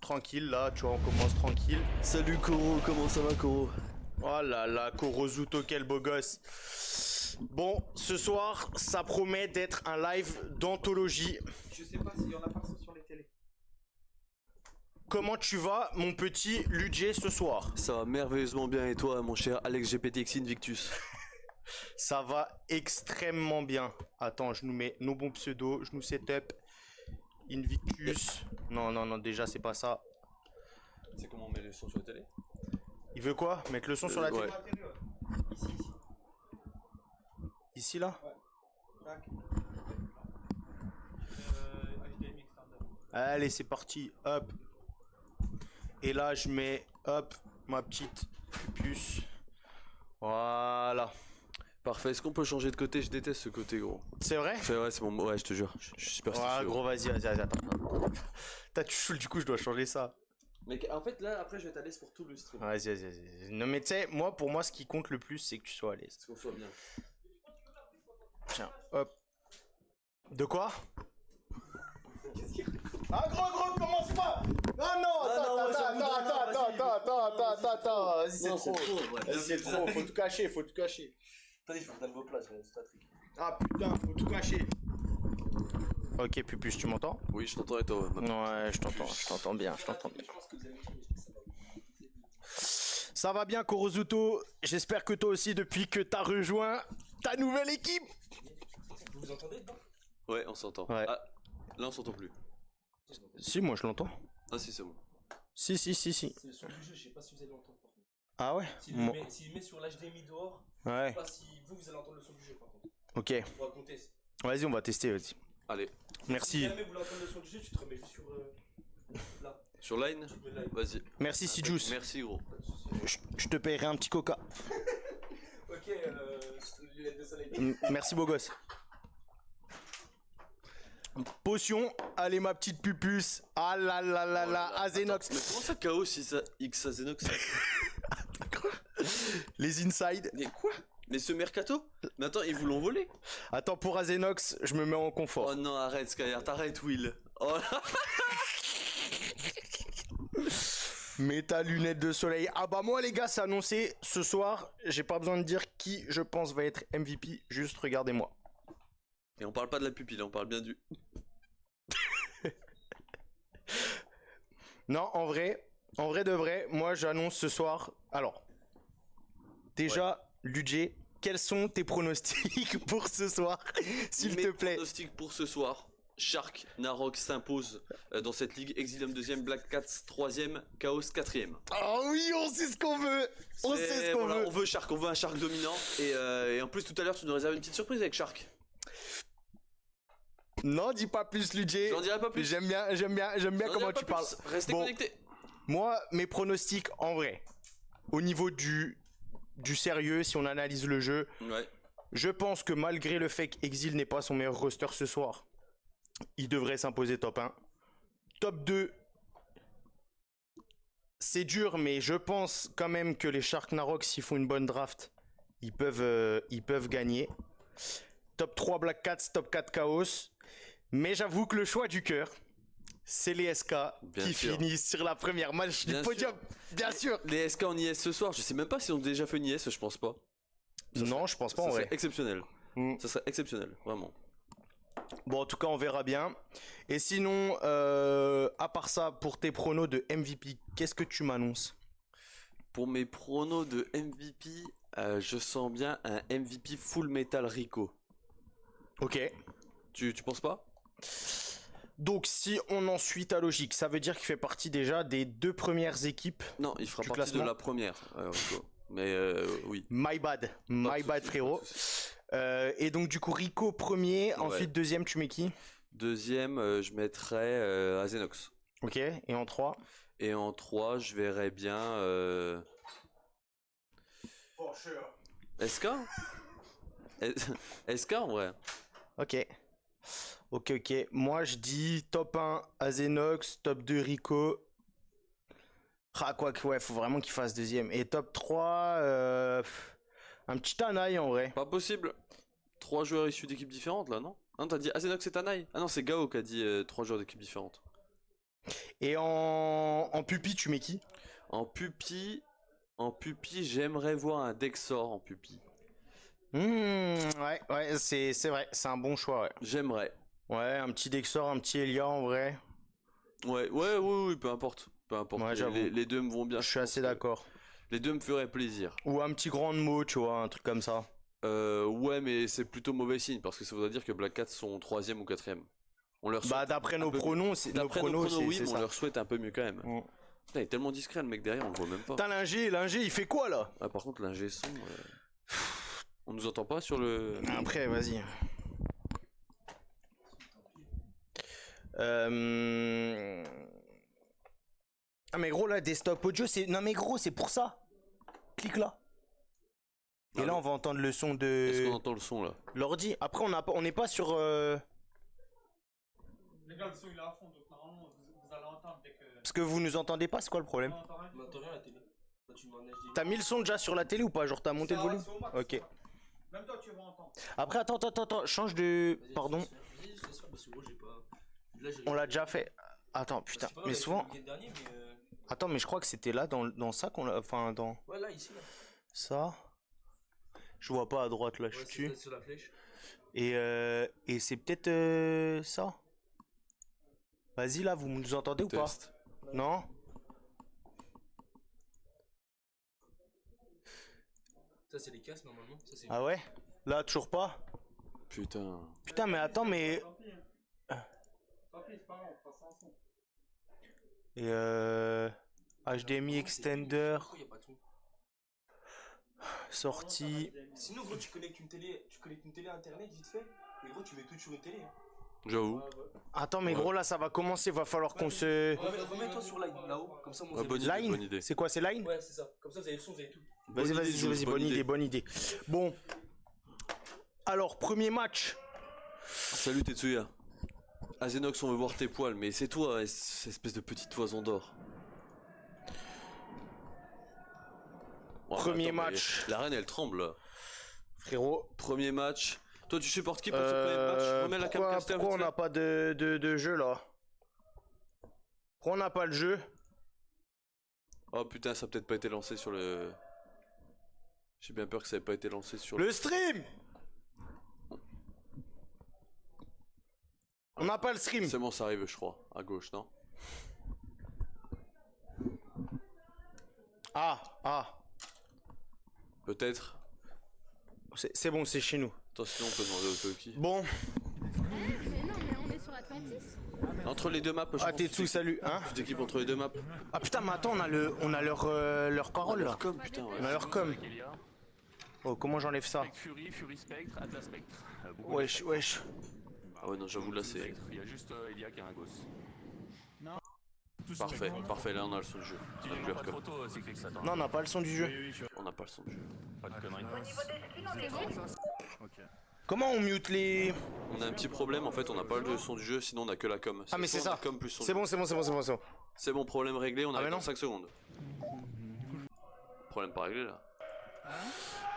tranquille là, tu vois, on commence tranquille. Salut Koro, comment ça va Koro? Oh là là, Korozuto, quel beau gosse. Bon, ce soir, ça promet d'être un live d'anthologie. Je sais pas s'il y en a pas sur les télés. Comment tu vas, mon petit Ludger, ce soir? Ça va merveilleusement bien et toi, mon cher Alex GPTX Invictus? Ça va extrêmement bien. Attends, je nous mets nos bons pseudos, je nous setup. Invictus. Non, non, non, déjà, c'est pas ça. C'est comment on met le son sur la télé? Il veut quoi? Mettre le son sur la télé? Ouais. Ici. Ici, là? Ouais. Tac. HDMI extender. Allez, c'est parti. Hop. Et là, je mets, hop, ma petite puce. Voilà. Parfait, est-ce qu'on peut changer de côté? Je déteste ce côté gros. C'est vrai? Ouais, c'est bon, ouais, je te jure, je suis super Ouais, gros, vas-y, attends. T'as tu saoules, du coup, je dois changer ça. Mais en fait, là, après, je vais t'aller pour tout le stream. Vas-y. Non, mais tu sais, moi, pour moi, ce qui compte le plus, c'est que tu sois à l'aise. Est-ce qu'on soit bien? Tiens, hop. De quoi? Ah, gros, commence pas! Ah non, attends, vas-y, c'est trop. Vas-y, c'est trop, faut tout cacher. Attendez, je vous donne vos places, c'est pas trick. Ah putain, faut tout cacher. Ok, Pupus, tu m'entends? Oui, je t'entends et toi, ouais, maintenant. Ouais, je t'entends bien. Ça va bien, Korozuto. J'espère que toi aussi, depuis que t'as rejoint ta nouvelle équipe. Vous vous entendez dedans? Ouais, on s'entend. Ouais. Ah, là, on s'entend plus. Si, moi je l'entends. Ah, si, c'est bon. Si. C'est le son du jeu, je sais pas si vous allez l'entendre par contre. Ah ouais? S'il met sur l'HDMI dehors, Ouais. je sais pas si vous allez entendre le son du jeu par contre. Ok. On va compter. Vas-y, on va tester, vas-y. Allez, Si Merci. jamais vous voulez entendre le son du jeu, tu te remets juste sur là. sur line? Tu te mets live. Vas-y. Merci, Sijus. Merci, gros. Pas de soucis. Je te paierai un petit coca. Ok, lunettes de soleil. Merci, beau gosse. Potion. Allez, ma petite Pupus. Ah là là là là. Azenox. Mais comment ça, Chaos, si ça X Azenox? Les inside. Mais quoi? Mais ce mercato? Mais attends, ils vous l'ont volé? Attends, pour Azenox, je me mets en confort. Oh non, arrête Skyheart, arrête Will. Oh là. Mets ta lunette de soleil. Ah bah moi les gars, c'est annoncé ce soir. J'ai pas besoin de dire qui je pense va être MVP. Juste regardez-moi. Et on parle pas de la pupille, on parle bien du... Non, en vrai de vrai, moi j'annonce ce soir. Alors, déjà, Ludger, quels sont tes pronostics pour ce soir, s'il te plaît? Pronostic pour ce soir. Shark, Narok s'impose dans cette ligue. Exilium 2ème, Black Cats 3ème, Chaos 4ème. Oh oui, on sait ce qu'on veut. On sait ce qu'on veut. On veut Shark, on veut un Shark dominant. Et en plus, tout à l'heure, tu nous réserves une petite surprise avec Shark. Non, dis pas plus, Ludger. J'en dirai pas plus. J'aime bien J'en comment dirai pas tu parles. plus. Restez Bon. connectés. Moi, mes pronostics en vrai, au niveau du sérieux, si on analyse le jeu, Ouais. je pense que malgré le fait qu'Exil n'est pas son meilleur roster ce soir, il devrait s'imposer top 1. Top 2, c'est dur, mais je pense quand même que les Shark Narok, s'ils font une bonne draft, ils peuvent gagner. Top 3 Black Cats, top 4 Chaos. Mais j'avoue que le choix du cœur, c'est les SK Bien qui sûr. finissent sur la première match du Bien podium. Bien sûr. Les SK en IS ce soir, je sais même pas si on a déjà fait une IS, je pense pas. Non, je pense pas en Ça vrai. serait exceptionnel. Mm. Ça serait exceptionnel, vraiment. Bon, en tout cas, on verra bien. Et sinon, à part ça, pour tes pronos de MVP, qu'est-ce que tu m'annonces? Pour mes pronos de MVP, je sens bien un MVP Full Metal Rico. Ok. Tu penses pas? Donc, si on en suit ta logique, ça veut dire qu'il fait partie déjà des 2 premières équipes. Non, il fera Du partie classement. de la première, Rico. Mais oui. My bad, frérot. Pas de souci. Et donc, du coup, Rico premier. Ouais. Ensuite, deuxième, tu mets qui? Deuxième, je mettrais Azenox. Ok. Et en 3? Et en 3, je verrais bien SK. SK en vrai. Ok. Moi, je dis top 1 Azenox, top 2 Rico. Ah, quoi que, ouais, faut vraiment qu'il fasse deuxième. Et top 3, un petit Tanaï en vrai. Pas possible. 3 joueurs issus d'équipes différentes là, non? Non, t'as dit Azenox et Tanaï. Ah non, c'est Gao qui a dit 3 joueurs d'équipes différentes. Et en pupille, tu mets qui? En pupille, j'aimerais voir un Dexor en pupille. Ouais, c'est vrai, c'est un bon choix, ouais. J'aimerais. Ouais, un petit Dexor, un petit Elia en vrai. Ouais, peu importe. Peu importe. Ouais, j'avoue. Les deux me vont bien. Je suis assez d'accord. Les deux me feraient plaisir. Ou un petit grand mot, tu vois, un truc comme ça. Ouais, mais c'est plutôt mauvais signe parce que ça voudrait dire que Black Cat sont 3ème ou 4ème. On leur souhaite Bah, d'après nos pronos, c'est d'après nos pronos, oui, c'est mais on ça. leur souhaite un peu mieux quand même. Putain, il est tellement discret le mec derrière, on le voit même pas. Putain, l'ingé, il fait quoi là? Ah, par contre, l'ingé son, on nous entend pas sur le. Après, vas-y. Ah mais gros là, desktop audio, c'est... Non mais gros, c'est pour ça. Clique là. Et là, on va entendre le son de... Est-ce qu'on entend le son là? L'ordi. Après, on n'est pas sur... Les gars, le son il est à fond, donc normalement vous allez entendre dès que. Parce que vous nous entendez pas, c'est quoi le problème? On entend rien. On entend rien à la télé. Là, tu demandes HD. T'as mis le son déjà sur la télé ou pas? Genre t'as monté le volume? C'est au max. Ok. Même toi tu vas entendre. Après, attends, change de... Vas-y, Pardon. Vas-y, je laisse faire parce que gros, j'ai pas. Là, j'ai. On l'a déjà fait. Attends, putain. Parce que c'est pas Mais mal, souvent... le week-end dernier, mais, Attends, mais je crois que c'était là, dans ça qu'on l'a... Enfin, dans... Ouais, là, ici, là. Ça. Je vois pas à droite, là, je Ouais, suis c'est dessus. sur la flèche. Et c'est peut-être ça. Vas-y, là, vous nous entendez ou pas? Test. Non? Ça, c'est les casques, normalement. Ça, c'est. Ah ouais? Là, toujours pas? Putain. Putain, mais attends, mais... Tant pis, c'est pas grave, on fera ça ensemble. Et HDMI extender, Pourquoi y a pas de son? sortie... Sinon, gros, tu connectes une télé à internet vite fait. Et gros, tu mets tout sur une télé. Hein. J'avoue. Attends, mais gros, là, ça va commencer, va falloir qu'on se... Remets-toi sur Line, là-haut. Comme ça, moi, Ah, bonne idée, bonne Line? idée. C'est quoi, c'est Line? Ouais, c'est ça. Comme ça, vous avez le son, vous avez tout. Vas-y, bonne idée. Bon. Alors, premier match. Salut Tetsuya. Azenox, on veut voir tes poils, mais c'est toi, cette espèce de petit toison d'or. Oh, Premier attends, mais match. La reine elle tremble là. Frérot. Premier match. Toi tu supportes qui pour ce premier match? Remets la Camcaster. Pourquoi on n'a pas de jeu, là? Pourquoi on n'a pas le jeu? Oh putain, ça a peut-être pas été lancé sur le... J'ai bien peur que ça ait pas été lancé sur Le stream! On n'a pas le stream. C'est bon, ça arrive je crois, à gauche, non? Ah. Peut-être. C'est bon, c'est chez nous. Attends, sinon on peut demander au Toki. Bon. Mais non, mais on est sur Atlantis. Entre les deux maps, je Ah, pense que Tetsu, salut. Hein? tu t'équipes entre les deux maps. Ah putain, mais attends, on a leur parole, là. Comme putain, ouais. On a leur com. Oh, comment j'enlève ça? Fury, Fury Spectre, Atlas Spectre. Wesh. Ah ouais, non, j'avoue, là c'est... Il y a juste Elia qui a un gosse. Parfait, là on a le son du jeu. On a plus Pas leur de com. photo, c'est que ça. Non, on n'a pas le son du jeu. On n'a pas le son du jeu. Pas de conneries. Comment on mute les... On a un petit problème, en fait, on n'a pas le son du jeu, sinon on a que la com. Ah, mais c'est ça. La com plus son C'est du bon, jeu. c'est bon. C'est bon, problème réglé, on Ah, mais arrive non. dans 5 secondes. Problème pas réglé là.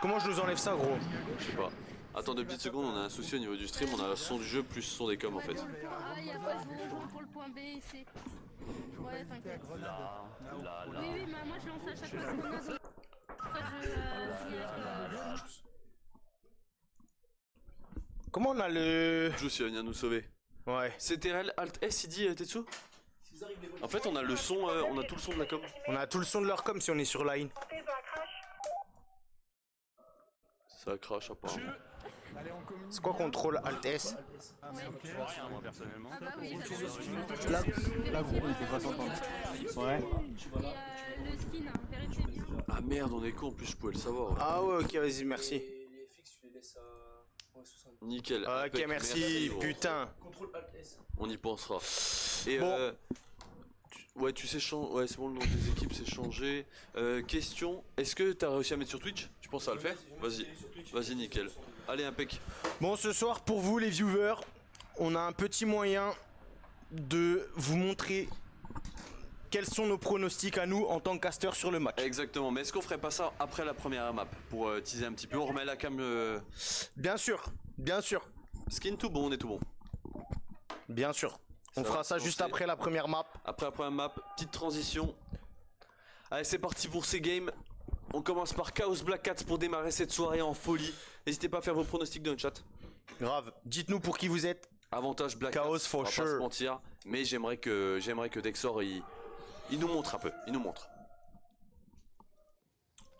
Comment je nous enlève ça, gros? Je sais pas. Attends 2 petites secondes, on a un souci au niveau du stream, on a le son du jeu plus le son des coms en fait. Ah, y'a pas, je vous rejoins pour le point B et C. Ouais, t'inquiète. Oui, mais moi je lance à chaque fois qu'on a besoin. Comment on a le... Juice il va venir nous sauver. Ouais. CTRL Alt S il dit Tetsu. En fait on a le son, on a tout le son de la com. On a tout le son de leur com si on est sur line. Ça crache apparemment. C'est quoi contrôle Alt S? Je vois rien moi personnellement. Ah bah oui, Là, gros, il peut pas s'entendre. Ouais. Et le skin, hein, vérifiez bien. Ah merde, on est con en plus, je pouvais le savoir. Ouais. Ah ouais, ok, vas-y, merci. Les FX, tu les laisses à. Ouais, 60. Nickel. Ok, impec, merci, gros. putain. Contrôle Alt S. On y pensera. Et Bon. ouais, tu sais ouais, c'est bon, le nom des équipes c'est changé. Question, est-ce que t'as réussi à mettre sur Twitch? Tu penses à le faire? Vas-y, nickel. Allez, impec. Bon, ce soir, pour vous les viewers, on a un petit moyen de vous montrer quels sont nos pronostics à nous en tant que caster sur le match. Exactement, mais est-ce qu'on ferait pas ça après la première map pour teaser un petit peu? On remet la cam Bien sûr. skin tout bon, on est tout bon. Bien sûr. On fera ça va juste lancer. après la première map. Après la première map, petite transition. Allez, c'est parti pour ces games. On commence par Chaos Black Cats pour démarrer cette soirée en folie. N'hésitez pas à faire vos pronostics dans le chat. Grave. Dites-nous pour qui vous êtes. Avantage Black Chaos Cats, for on va pas sure. se mentir. Mais j'aimerais que Dexor il nous montre un peu. Il nous montre.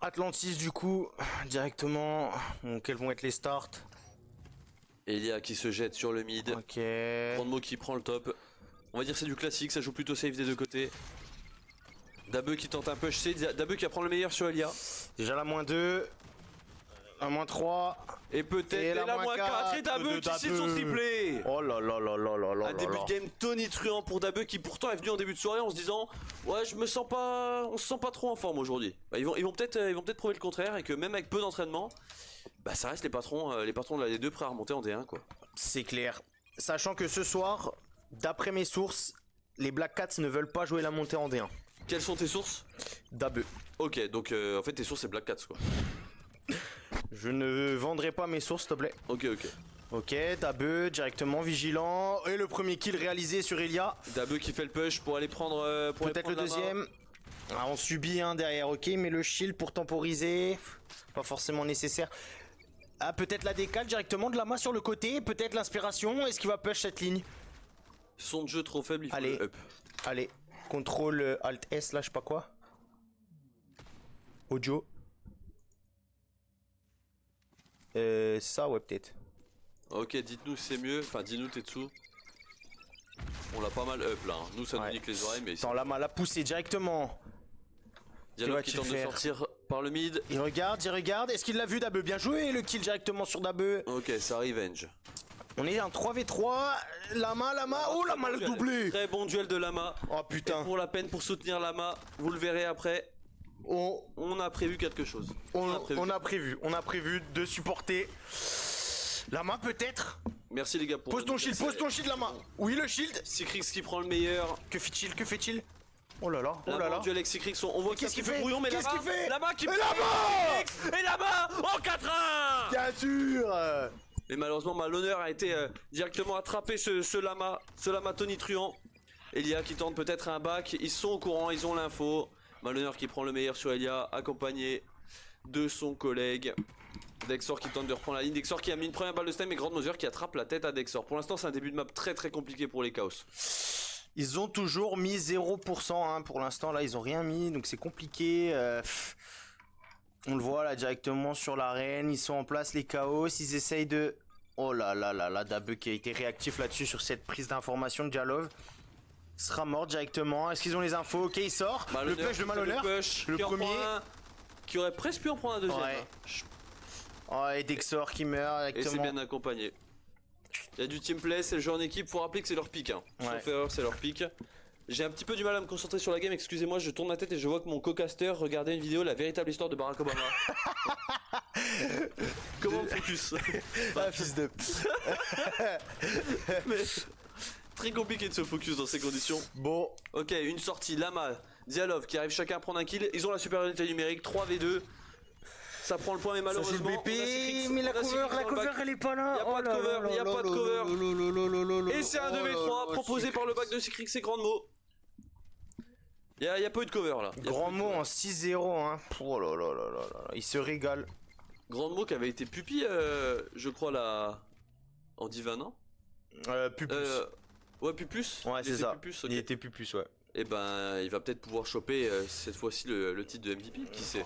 Atlantis du coup, directement. Donc, quels vont être les starts? Elia qui se jette sur le mid. Ok. Grandmo qui prend le top. On va dire c'est du classique, ça joue plutôt safe des deux côtés. Dabe qui tente un push C, Dabe qui va prendre le meilleur sur Elia. Déjà la -2. La -3. Et peut-être Et la la moins -4 et quatre Dabe de qui signe son Dabe. triplé. Oh là là là là là là Un début là. de game tonitruant pour Dabe qui pourtant est venu en début de soirée en se disant ouais je me sens pas, on se sent pas trop en forme aujourd'hui. Bah, ils vont peut-être prouver le contraire et que même avec peu d'entraînement, bah ça reste les patrons de la D2 prêts à remonter en D1 quoi. C'est clair. Sachant que ce soir, d'après mes sources, les Black Cats ne veulent pas jouer la montée en D1. Quelles sont tes sources? Dabe. Ok donc en fait tes sources c'est Black Cats quoi. Je ne vendrai pas mes sources, s'il te plaît. Ok. Ok, Dabe, directement vigilant. Et le premier kill réalisé sur Elia. Dabe qui fait le push pour aller prendre Peut-être le la main. deuxième. Ah, on subit un derrière, ok, mais le shield pour temporiser, pas forcément nécessaire. Ah, peut-être la décale directement de Lama sur le côté, peut-être l'inspiration. Est-ce qu'il va push cette ligne? Son de jeu trop faible, il faut Allez. le up. Allez, contrôle Alt S là, je sais pas quoi. Audio. Ça, ouais, peut-être. Ok, dites-nous si c'est mieux, enfin dis-nous Tetsu. On l'a pas mal up là, hein. Nous ça nous Ouais. nique les oreilles mais Attends, Lama l'a poussé directement. Diallo que qui vas-tu tente de faire sortir par le mid. Il regarde. Est-ce qu'il l'a vu, Dabe? Bien joué, le kill directement sur Dabe. Ok, ça revenge. On est en 3v3. Lama. Oh, Lama le doublé. Très bon duel de Lama. Oh Et putain. pour la peine pour soutenir Lama, vous le verrez après. On a prévu quelque chose. On a prévu de supporter Lama peut-être. Merci les gars pour. Pose ton shield Lama. Oui, le shield. Sikrix qui prend le meilleur. Que fait-il? Oh là là. Lama en duel avec Sikrix, on voit Qu'est-ce qu'il fait fait? brouillon, mais Qu'est-ce Lama, qu'il fait? Lama qui Et prend Lama Sikrix, et Lama en 4-1. Bien sûr. Mais malheureusement, Malhonneur a été directement attrapé ce lama tonitruant. Elia qui tente peut-être un back. Ils sont au courant, ils ont l'info. Malhonneur qui prend le meilleur sur Elia, accompagné de son collègue. Dexor qui tente de reprendre la ligne. Dexor qui a mis une première balle de stem et Grand Mother qui attrape la tête à Dexor. Pour l'instant, c'est un début de map très très compliqué pour les Chaos. Ils ont toujours mis 0% hein, pour l'instant. Là, ils ont rien mis, donc c'est compliqué. On le voit là directement sur l'arène. Ils sont en place, les Chaos. Ils essayent de... Oh là là là là, Dabe qui a été réactif là-dessus sur cette prise d'information de Dialov. Sera mort directement. Est-ce qu'ils ont les infos? Ok, il sort. Le push de Malhonneur. Le premier. Qui aurait presque pu en prendre un deuxième. Ouais. Hein. Oh, et Dexor qui meurt Et c'est directement. bien accompagné. Il y a du team play, c'est le jeu en équipe. Faut rappeler que c'est leur pick. Hein. Ouais. Sauf erreur, c'est leur pick. J'ai un petit peu du mal à me concentrer sur la game, excusez-moi, je tourne la tête et je vois que mon co-caster regardait une vidéo, la véritable histoire de Barack Obama. Comment me focus? Ah, fils de... Mais très compliqué de se focus dans ces conditions. Bon, Ok, une sortie, Lama, Dialov qui arrive chacun à prendre un kill. Ils ont la supériorité numérique, 3v2. Ça prend le point, mais ça joue malheureusement. le BP, mais la cover elle est pas là. Y a pas de cover, y a pas de cover. Et c'est un 2v3 proposé par le bac de Sikrix et Grandmo. Y a pas eu de cover là. Grand mot en 6-0 hein. Oh là là là là là. Il se régale. Grandmo qui avait été pupi, je crois, là. En Diva, non? Pupus. Ouais, Pupus. Ouais, Il c'est était ça. Pupus, ok. Il était Pupus, ouais. Et ben, il va peut-être pouvoir choper cette fois-ci le titre de MVP, qui sait.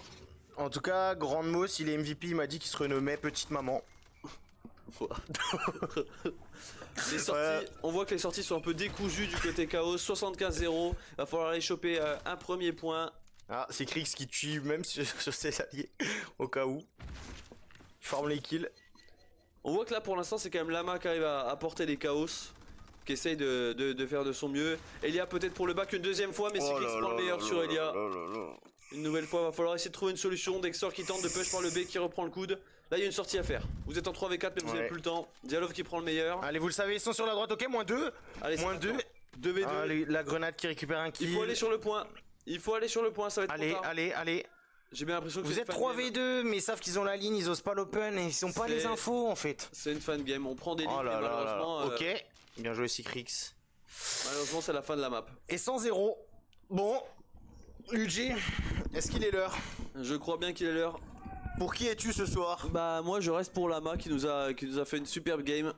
En tout cas, Grand mot, s'il est MVP, il m'a dit qu'il se renommait Petite Maman. Les sorties, on voit que les sorties sont un peu décousues du côté Chaos. 75-0. Va falloir aller choper un premier point. Ah, c'est Krix qui tue même sur ses alliés, au cas où. Il forme les kills. On voit que là pour l'instant c'est quand même Lama qui arrive à porter les Chaos, qui essaye de faire de son mieux. Elia peut-être pour le back une deuxième fois, mais Sikrix prend le meilleur sur Elia. Une nouvelle fois, va falloir essayer de trouver une solution. Dexor qui tente de push par le B, qui reprend le coude. Là il y a une sortie à faire. Vous êtes en 3v4 mais vous avez plus le temps. Dialov qui prend le meilleur. Allez, vous le savez, ils sont sur la droite, ok, -2. Allez, -2. 2v2. Allez, la grenade qui récupère un kill. Il faut aller sur le point. Il faut aller sur le point, ça va être Allez, trop tard. allez. J'ai bien l'impression que Vous c'est êtes une fan game. 3v2, mais ils savent qu'ils ont la ligne, ils osent pas l'open et ils ont pas C'est- les infos en fait. C'est une fan game, on prend des lignes Oh mais là là là là. malheureusement. Ok, bien joué Sikrix. Malheureusement, c'est la fin de la map. Et 100-0. Bon, UG, est-ce qu'il est l'heure? Je crois bien qu'il est l'heure. Pour qui es-tu ce soir? Bah moi je reste pour Lama qui nous a fait une superbe game.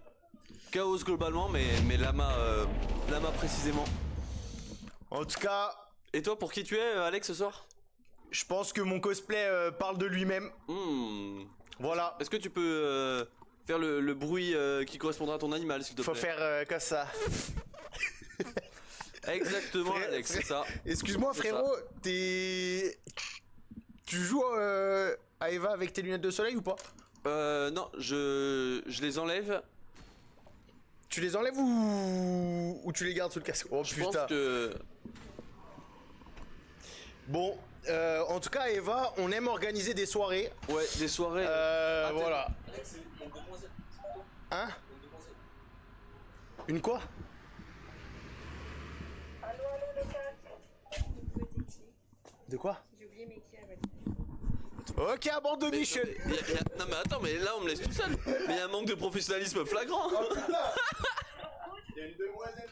Chaos globalement mais Lama précisément. En tout cas, Et toi pour qui tu es Alex ce soir? je pense que mon cosplay parle de lui-même. Voilà. Est-ce que tu peux faire le bruit qui correspondra à ton animal s'il te Faut plaît? faire comme ça. Exactement Frère- Alex, c'est ça. Excuse-moi C'est frérot, tu joues à Eva avec tes lunettes de soleil ou pas? Non, je les enlève. Tu les enlèves ou tu les gardes sous le casque? Oh Je pense putain. que... Bon, en tout cas Eva, on aime organiser des soirées. Ouais, des soirées... Voilà. Alex, il y a une demoiselle. Hein? Il y a une demoiselle. Une quoi? De quoi? J'ai oublié mes clés à Ok, abandonation. Non mais attends, mais là on me laisse tout seul. Mais il y a un manque de professionnalisme flagrant. Il y a une demoiselle.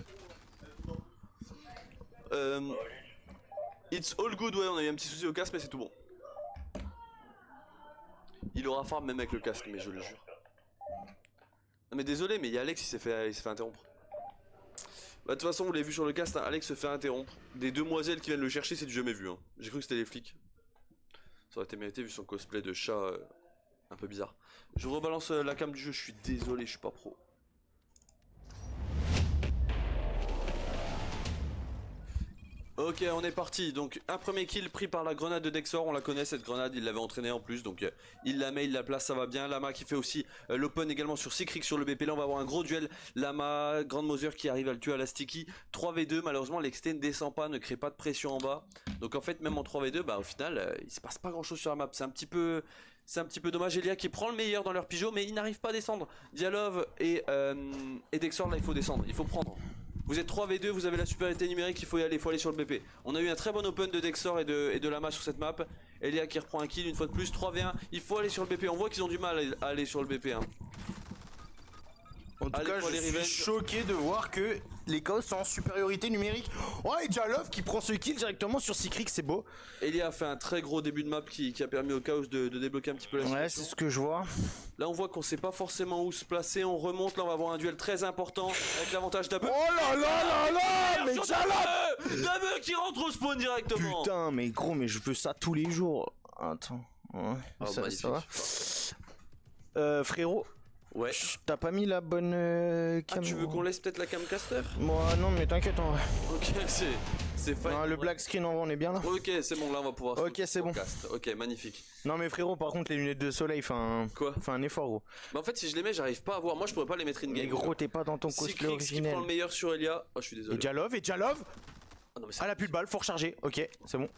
It's all good, ouais, on a eu un petit souci au casque mais c'est tout bon. Il aura farm même avec le casque, mais je le jure. Non mais désolé, mais il y a Alex, il s'est fait interrompre. Bah de toute façon, vous l'avez vu sur le cast, hein, Alex se fait interrompre. Des demoiselles qui viennent le chercher, c'est du jamais vu. Hein. J'ai cru que c'était les flics. Ça aurait été mérité vu son cosplay de chat un peu bizarre. Je rebalance la cam du jeu, je suis désolé, je suis pas pro. Ok, on est parti. Donc un premier kill pris par la grenade de Dexor, on la connaît cette grenade, il l'avait entraînée en plus, donc il la met, il la place, ça va bien. Lama qui fait aussi l'open également sur Secret sur le BP, là on va avoir un gros duel. Lama, Grand Mother qui arrive à le tuer à la sticky. 3v2, malheureusement l'Exté ne descend pas, ne crée pas de pression en bas. Donc en fait même en 3v2, bah au final il se passe pas grand chose sur la map, c'est un petit peu dommage. Elia qui prend le meilleur dans leur pigeot, mais il n'arrive pas à descendre. Dialov et Dexor, là il faut descendre, il faut prendre. Vous êtes 3v2, vous avez la supériorité numérique, il faut y aller, il faut aller sur le BP. On a eu un très bon open de Dexor et de Lama sur cette map. Elia qui reprend un kill une fois de plus, 3v1, il faut aller sur le BP. On voit qu'ils ont du mal à aller sur le BP. Hein. En tout Allez, cas, pour je les suis revenge. choqué de voir que les Chaos sont en supériorité numérique. Oh, et Jalov qui prend ce kill directement sur Secret, c'est beau. Elia a fait un très gros début de map qui a permis au Chaos de débloquer un petit peu la situation. Ouais, c'est ce que je vois. Là on voit qu'on sait pas forcément où se placer, on remonte, là on va avoir un duel très important avec l'avantage d'Abe. Oh là là là là, mais Jalov! Dabe qui rentre au spawn directement. Putain, mais gros, mais je veux ça tous les jours. Attends. Ouais, Oh, ça magnifique. va. Frérot, Ouais. t'as pas mis la bonne Ah, cam? tu veux qu'on laisse peut-être la camcaster? Moi, non, mais t'inquiète, en vrai. Ok, c'est fine. Non, le black screen, en vrai, on est bien là. Ok, c'est bon, là on va pouvoir. Ok, c'est bon. Cast. Ok, magnifique. Non, mais frérot, par contre, les lunettes de soleil, fais Quoi? un effort, gros. Bah en fait, si je les mets, j'arrive pas à voir. Moi, je pourrais pas les mettre in Mais game. gros, t'es pas dans ton cosplay Secret qui originel. prend le meilleur sur Elia. Oh, je suis désolé. Et Jalov, Ah, non, mais c'est- Ah, elle a plus de balles, faut recharger. Ok, c'est bon.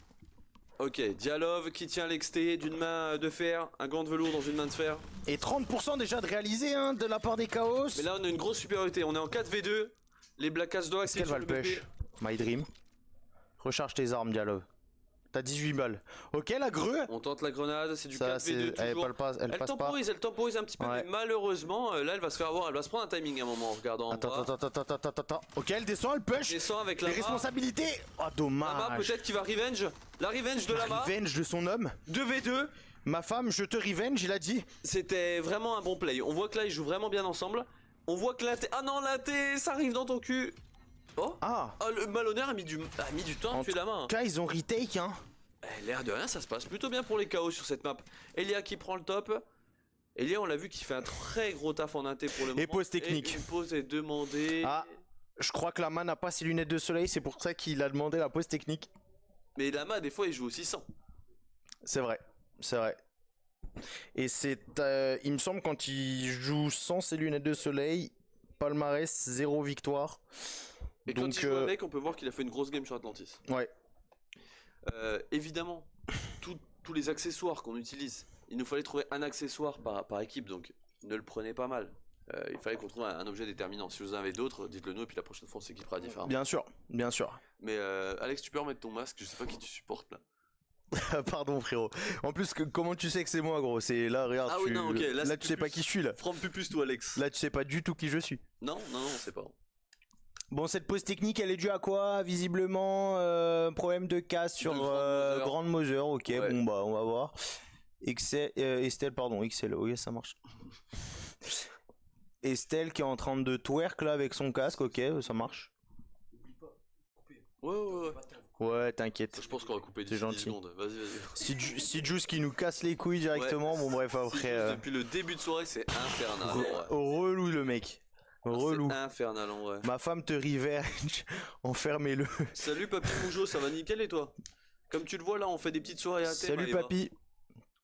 Ok, Dialov qui tient l'exté d'une main de fer, un gant de velours dans une main de fer. Et 30% déjà de réalisé, hein, de la part des Chaos. Mais là, on a une grosse supériorité. On est en 4v2. Les Black Ass doivent Est-ce qu'elle activer va sur le le push? BP. My dream. Recharge tes armes, Dialov. T'as 18 balles. Ok, la grue. On tente la grenade, c'est du Ça, c'est. 4v2 toujours. Elle passe Elle pas. temporise un petit peu, Ouais. mais malheureusement, là, elle va se faire avoir. Elle va se prendre un timing à un moment en regardant. en Attends, bas. attends. Ok, elle descend, elle push. Descend avec Les Lama. responsabilités. Oh, Lama, dommage. peut-être qu'il va revenge. La revenge de Lama. Revenge de son homme. 2v2. Ma femme, je te revenge, il a dit. C'était vraiment un bon play. On voit que là, ils jouent vraiment bien ensemble. On voit que l'inté. Ah non, l'inté, ça arrive dans ton cul. Oh. Ah. Ah, le malhonneur a mis du temps à En tuer la main. En tout cas, ils ont retake, hein. L'air de rien, ça se passe plutôt bien pour les KO sur cette map. Elia qui prend le top. Elia, on l'a vu, qui fait un très gros taf en inté pour le moment. Et pause technique. Et une pause est demandée. Ah. Je crois que Lama n'a pas ses lunettes de soleil, c'est pour ça qu'il a demandé la pause technique. Mais Lama, des fois, il joue aussi sans. C'est vrai. Et c'est, il me semble, quand il joue sans ses lunettes de soleil, palmarès 0 victoire. Et quand il joue avec, on peut voir qu'il a fait une grosse game sur Atlantis. Ouais. Évidemment, tous les accessoires qu'on utilise, il nous fallait trouver un accessoire par équipe, donc ne le prenez pas mal. Il fallait qu'on trouve un objet déterminant. Si vous en avez d'autres, dites-le nous et puis la prochaine fois on s'équipera différemment. Bien sûr. Mais Alex, tu peux remettre ton masque, je sais pas qui tu supportes là. Pardon frérot. En plus, comment tu sais que c'est moi, gros? C'est là, regarde. Ah oui, non, ok. Là, tu sais pas qui je suis là. From Pupus, toi, Alex. Là, tu sais pas du tout qui je suis. Non, on sait pas. Bon, cette pause technique, elle est due à quoi? Visiblement, problème de casse sur Grande Mother. Ok, Ouais. bon bah on va voir. Estelle, pardon, XL, ok ça marche. Estelle qui est en train de twerk là avec son casque, ok, ça marche. Ouais. Ouais, t'inquiète. Je pense qu'on va couper C'est d'ici 10 gentil. secondes. Vas-y. Si Juice qui nous casse les couilles directement, bon bref après. Depuis le début de soirée, c'est infernal. Relou le mec. Relou. C'est infernal en vrai. Ma femme te revenge, enfermez-le. Salut Papy Moujo, ça va nickel et toi? Comme tu le vois là, on fait des petites soirées à thème. Salut allez, va. papy.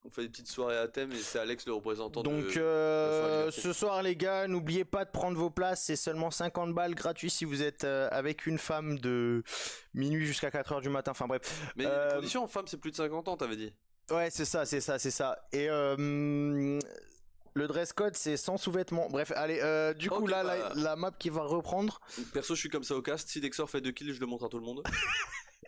On fait des petites soirées à thème et c'est Alex le représentant Donc ce soir les gars, n'oubliez pas de prendre vos places, c'est seulement 50 balles gratuit si vous êtes avec une femme de minuit jusqu'à 4h du matin, enfin bref. Mais les conditions en femme c'est plus de 50 ans t'avais dit. Ouais c'est ça. Et le dress code c'est sans sous-vêtements. Bref, allez, du coup Ok, là bah. la map qui va reprendre. Perso je suis comme ça au cast, si Dexor fait 2 kills je le montre à tout le monde.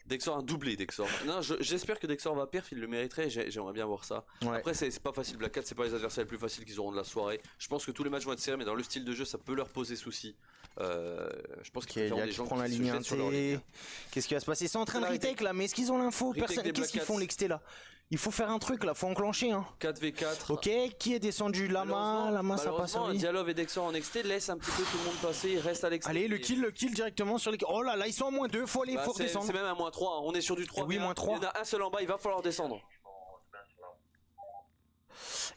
Dexor un doublé Dexor. Non j'espère que Dexor va perf, il le mériterait, j'aimerais bien voir ça. Ouais. Après c'est pas facile, Black 4 c'est pas les adversaires les plus faciles qu'ils auront de la soirée. Je pense que tous les matchs vont être serrés mais dans le style de jeu ça peut leur poser souci. Je pense Ok, qu'il il y a des qui gens prend qui la se ligne jettent sur leur ligne. inté. Qu'est-ce qui va se passer? Ils sont en train de La retake là, mais est-ce qu'ils ont l'info? Retake Personne. des Qu'est-ce qu'ils Black font Cats. l'exté là? Il faut faire un truc là, faut enclencher hein. 4v4. Ok, qui est descendu? Lama ça passe malheureusement, à lui. Dialov et Dexor en XT laissent un petit peu tout le monde passer, ils restent à l'extérieur. Allez, le kill directement sur les. Oh là là, ils sont en moins 2, faut aller, faut C'est redescendre. même un moins 3, on est sur du 3. Oui, moins 3. Il y en a un seul en bas, il va falloir descendre.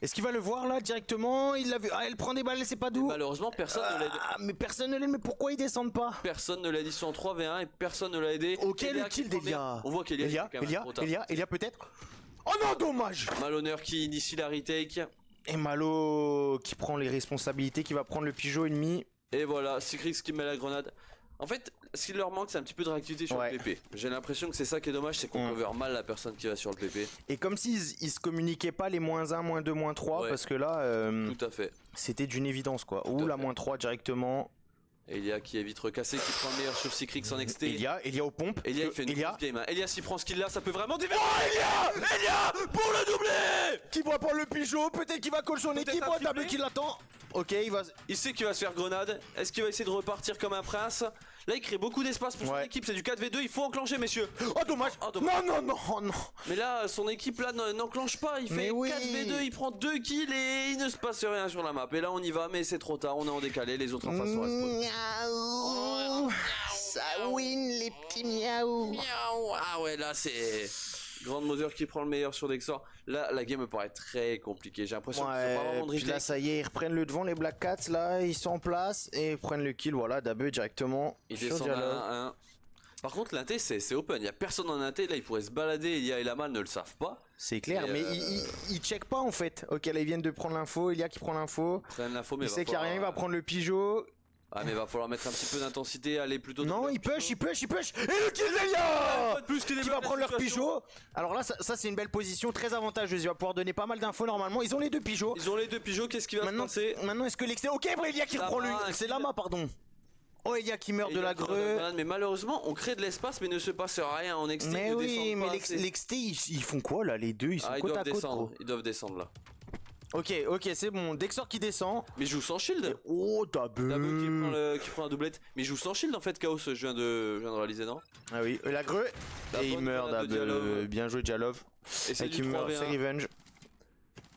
Est-ce qu'il va le voir là directement? Il l'a vu. Ah, elle prend des balles, c'est pas d'où? Malheureusement, personne ne l'a aidé. Ah, mais personne ne l'aide, mais pourquoi ils descendent pas? Personne ne l'a aidé, ils sont en 3v1 et personne ne l'a aidé. Ok, Elia le qui kill prend bien. d'Elia. On voit qu'Elia Elia peut-être. Oh non, dommage! Malhonneur qui initie la retake. Et Malo qui prend les responsabilités, qui va prendre le pigeot ennemi. Et voilà, Sikrix qui met la grenade. En fait, ce qui leur manque, c'est un petit peu de réactivité sur Ouais. le PP. J'ai l'impression que c'est ça qui est dommage, c'est qu'on cover mal la personne qui va sur le PP. Et comme s'ils ils se communiquaient pas les moins 1, moins 2, moins 3, Ouais. parce que là, Tout à fait. c'était d'une évidence quoi. à Ou la fait. moins 3 directement. Elia qui est vite recassé, qui prend le meilleur sur Sikrix en XT. Elia aux pompes. Elia il fait une Elia grosse game. Hein. Elia s'il prend ce qu'il a, ça peut vraiment divertir. Oh Elia pour le doublé. qui va prendre le pigeot, peut-être qu'il va coller son Peut-être équipe, un oh, Tabeu triplé. qui l'attend. Ok, il va. Il sait qu'il va se faire grenade. Est-ce qu'il va essayer de repartir comme un prince? Là il crée beaucoup d'espace pour son Ouais. équipe, c'est du 4v2, il faut enclencher messieurs. Oh dommage. Oh, dommage. Non. Mais là son équipe là n'enclenche pas, il Mais fait oui. 4v2, il prend 2 kills et il ne se passe rien sur la map. Et là on y va mais c'est trop tard, on est en décalé, les autres en face sont respawn. Miaou. Ça win les petits miaou. Miaou. Ah ouais là c'est Grande Mother qui prend le meilleur sur Dexor. Là la game me paraît très compliquée, j'ai l'impression qu'ils ont pas Ouais, vraiment de puis là retake. ça y est, ils reprennent le devant les Black Cats là, ils sont en place et ils prennent le kill, voilà, Dabeu directement Il sur descend Diallo. à 1-1. Par contre l'inté c'est open, il y a personne en inté, là ils pourraient se balader, Elia et Lamal ne le savent pas. C'est clair, Et, mais ils checkent pas en fait. Ok, là ils viennent de prendre l'info, Elia qui prend l'info. Prennent l'info mais Il va sait qu'il y a rien, il va falloir- prendre le pigeot. Ah mais va falloir mettre un petit peu d'intensité, aller plutôt... Non, dans le il push. Et le kill Pas d'Elia de plus qui qui va débloque prendre la leur situation. pigeot. Alors là, ça c'est une belle position, très avantageuse. Il va pouvoir donner pas mal d'infos normalement. Ils ont les deux pigeots. Ils ont les deux pigeots, qu'est-ce qui va se passer? Maintenant est-ce que l'excès. Ok, Elia qui Lama, reprend lui. un C'est kill. Lama, pardon. Oh, Elia qui meurt de Elia la qui greu. regarde, mais malheureusement on crée de l'espace mais ne se passe rien en XT. Mais ils ne oui, descendent mais pas assez. l'XT ils font quoi là les deux? Ils sont Ah ils côte doivent à côte. descendre, Gros. ils doivent descendre là. Ok, c'est bon. Dexor qui descend. Mais il joue sans shield. Oh, Dabeu qui prend un doublette. Mais il joue sans shield en fait, Chaos, je viens de réaliser, non? Ah oui, la greu. La Et il bonne meurt grenade de Dabeu. Dialov. Bien joué Dialov. Et c'est Et qui du meurt, c'est 3v1. Revenge.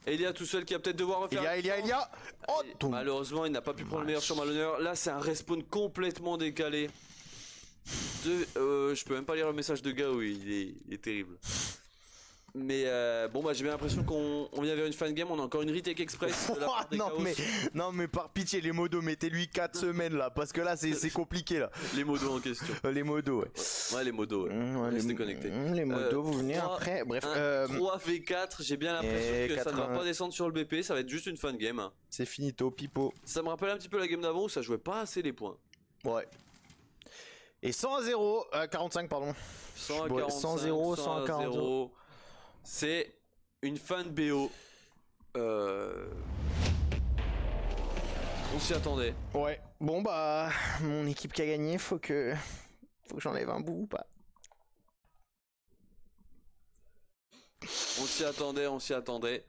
Elia tout seul qui va peut-être devoir refaire. Elia. Oh, Et ton. malheureusement, il n'a pas pu prendre le meilleur sur Malhonneur. Là, c'est un respawn complètement décalé. Je peux même pas lire le message de Gao, il est terrible. Mais bon, bah j'ai bien l'impression qu'on vient vers une fan game. On a encore une retake express. De la part des non, Chaos. mais par pitié, les modos, mettez-lui 4 semaines là, parce que là c'est compliqué là. Les modos en question. Les modos, ouais. Ouais, les modos. Ouais. Ouais, Restez connectés. Les modos, vous venez 3, après. Bref, 3v4, j'ai bien l'impression et que ça ne va 80. pas descendre sur le BP, ça va être juste une fan game. c'est finito, pipo. Ça me rappelle un petit peu la game d'avant où ça jouait pas assez les points. Ouais. Et 100 à 0, 45 pardon. 100 à Bon, 45, 100 0, 100 à 140. 0. C'est une fan BO. On s'y attendait. Ouais. Bon bah, mon équipe qui a gagné, faut que j'enlève un bout ou pas. On s'y attendait, on s'y attendait.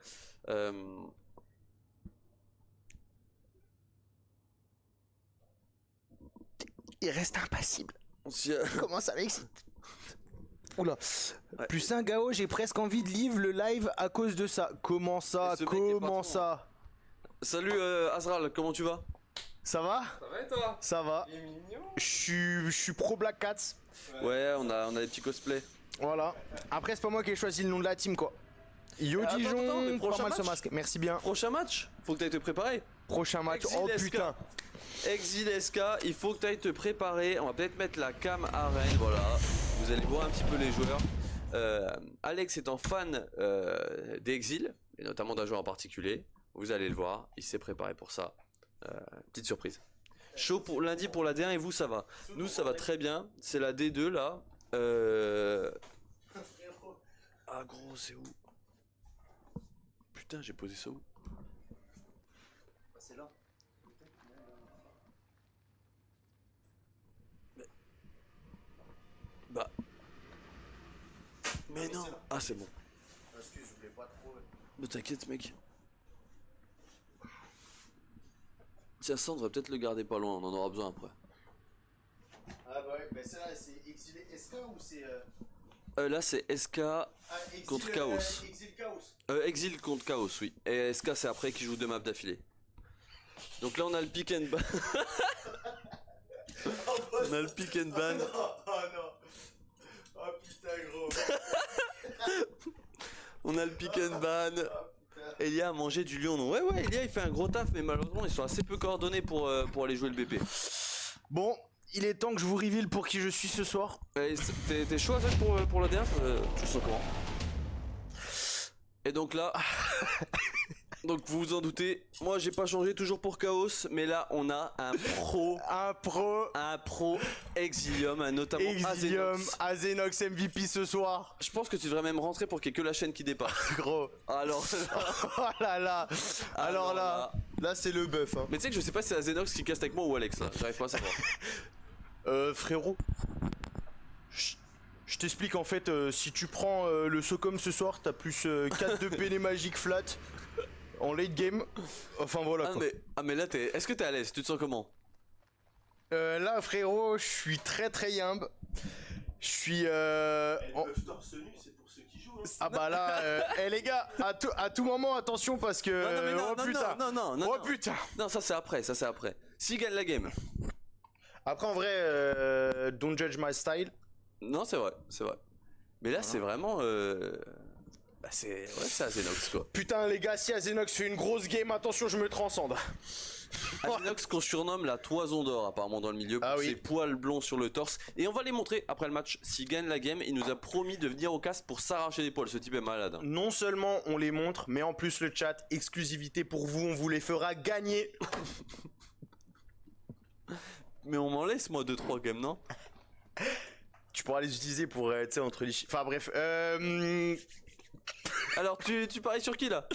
Il reste impassible. On s'y a- Comment ça m'excite. Oula. Ouais. Plus un Gao, j'ai presque envie de livre le live à cause de ça. Comment ça? Et ce mec est Comment patron, ça? Salut Azral, comment tu vas? Ça va? Ça va et toi? Ça va. Il est mignon. Je suis pro Black Cats. Ouais, on a des petits cosplays. Voilà. Après, c'est pas moi qui ai choisi le nom de la team, quoi. Yo Attends, Dijon, attends, mais pas prochain mal ce match masque. Merci bien. Prochain match, faut que t'ailles te préparer. Prochain match. Exil Oh SK. putain. Exil SK, il faut que t'ailles te préparer. On va peut-être mettre la cam arène, voilà. Vous allez voir un petit peu les joueurs. Alex étant fan d'Exil, et notamment d'un joueur en particulier, vous allez le voir, il s'est préparé pour ça. Petite surprise. Chaud pour lundi pour la D1 et vous ça va. Nous ça va très bien, c'est la D2 là. Ah gros c'est où? Putain j'ai posé ça où? C'est là. Bah. Mais non. Ah c'est bon. Parce que je voulais pas trop. Mais t'inquiète mec. Tiens ça on devrait peut-être le garder pas loin, on en aura besoin après. Ah bah ouais, bah c'est là, c'est Exilé SK ou c'est. Là c'est SK contre Chaos. Exil Chaos. Exil contre Chaos oui. Et SK c'est après qui joue deux maps d'affilée. Donc là on a le pick and ban. On a le pick and ban. Oh non. Oh putain gros. On a le pick and ban. Elia a mangé du lion. Non. Ouais Elia il fait un gros taf mais malheureusement ils sont assez peu coordonnés pour aller jouer le BP. Bon, il est temps que je vous reveal pour qui je suis ce soir. T'es chaud Azek pour la D1 tu le sens comment? Et donc là, donc vous vous en doutez, moi j'ai pas changé toujours pour Chaos, mais là on a un pro Exilium, notamment Exilium, Azenox. Azenox MVP ce soir. Je pense que tu devrais même rentrer pour qu'il y ait que la chaîne qui dépasse. Gros. Alors, Oh là là. Alors là c'est le buff. Hein. mais tu sais que je sais pas si c'est Azenox qui caste avec moi ou Alex là, j'arrive pas à savoir. Frérot. Je t'explique en fait, si tu prends le Socom ce soir, t'as plus 4 de PN magique flat en late game. Enfin voilà quoi. Mais là est-ce que t'es à l'aise? Tu te sens comment? Là frérot, je suis très très yimbe. Je suis Elle peuvent torse nu, c'est pour ceux qui jouent. Hein. Ah bah là, les gars, à tout moment attention parce que oh putain. non, Putain. Non, ça c'est après. S'il gagne la game. Après en vrai, don't judge my style. Non, c'est vrai. Mais là, c'est vraiment. Bah, c'est Azenox quoi. Putain les gars, si Azenox fait une grosse game, attention, je me transcende. Azenox qu'on surnomme la toison d'or apparemment dans le milieu pour Ah oui. ses poils blonds sur le torse. Et on va les montrer après le match. S'il gagne la game, il nous a promis de venir au casque pour s'arracher les poils. Ce type est malade. Non seulement on les montre, mais en plus le chat, exclusivité pour vous, on vous les fera gagner. Mais on m'en laisse moi 2-3 games, non? Tu pourras les utiliser pour, tu sais, entre les enfin bref, Alors tu paries sur qui là?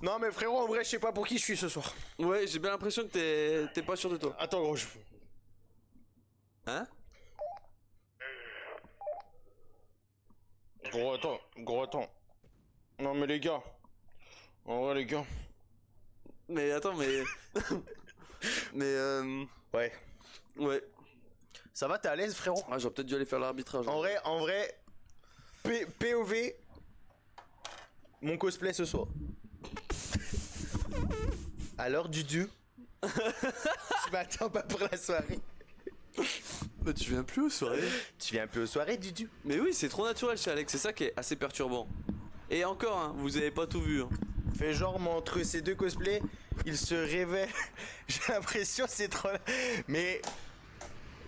Non mais frérot, en vrai, je sais pas pour qui je suis ce soir. Ouais, j'ai bien l'impression que t'es pas sûr de toi. Attends gros, Hein? Gros attends. Non mais les gars. En vrai les gars. Mais attends, mais... Ouais. Ouais. Ça va, t'es à l'aise frérot? Ah, j'aurais peut-être dû aller faire l'arbitrage. En vrai, POV, mon cosplay ce soir. Alors Dudu, tu m'attends pas pour la soirée? Mais tu viens plus aux soirées. Tu viens un peu aux soirées Dudu? Mais oui, c'est trop naturel chez Alex, c'est ça qui est assez perturbant. Et encore, hein, vous avez pas tout vu. Hein. Fais genre, moi, entre ces deux cosplays, il se révèle. J'ai l'impression c'est trop... Mais,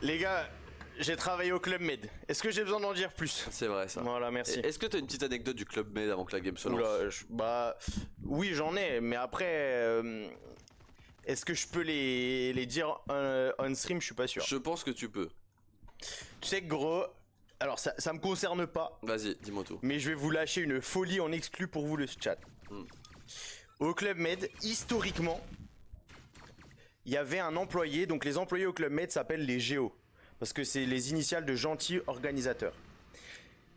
les gars, j'ai travaillé au Club Med. Est-ce que j'ai besoin d'en dire plus? C'est vrai ça. Voilà, merci. Est-ce que t'as une petite anecdote du Club Med avant que la game se lance? Oula, bah, oui, j'en ai, mais après, est-ce que je peux les dire on stream? Je suis pas sûr. Je pense que tu peux. Tu sais que gros, alors ça me concerne pas, Vas-y, dis-moi tout. mais je vais vous lâcher une folie en exclu pour vous le chat. Au Club Med, historiquement, il y avait un employé, donc les employés au Club Med s'appellent les Géos, parce que c'est les initiales de gentils organisateurs.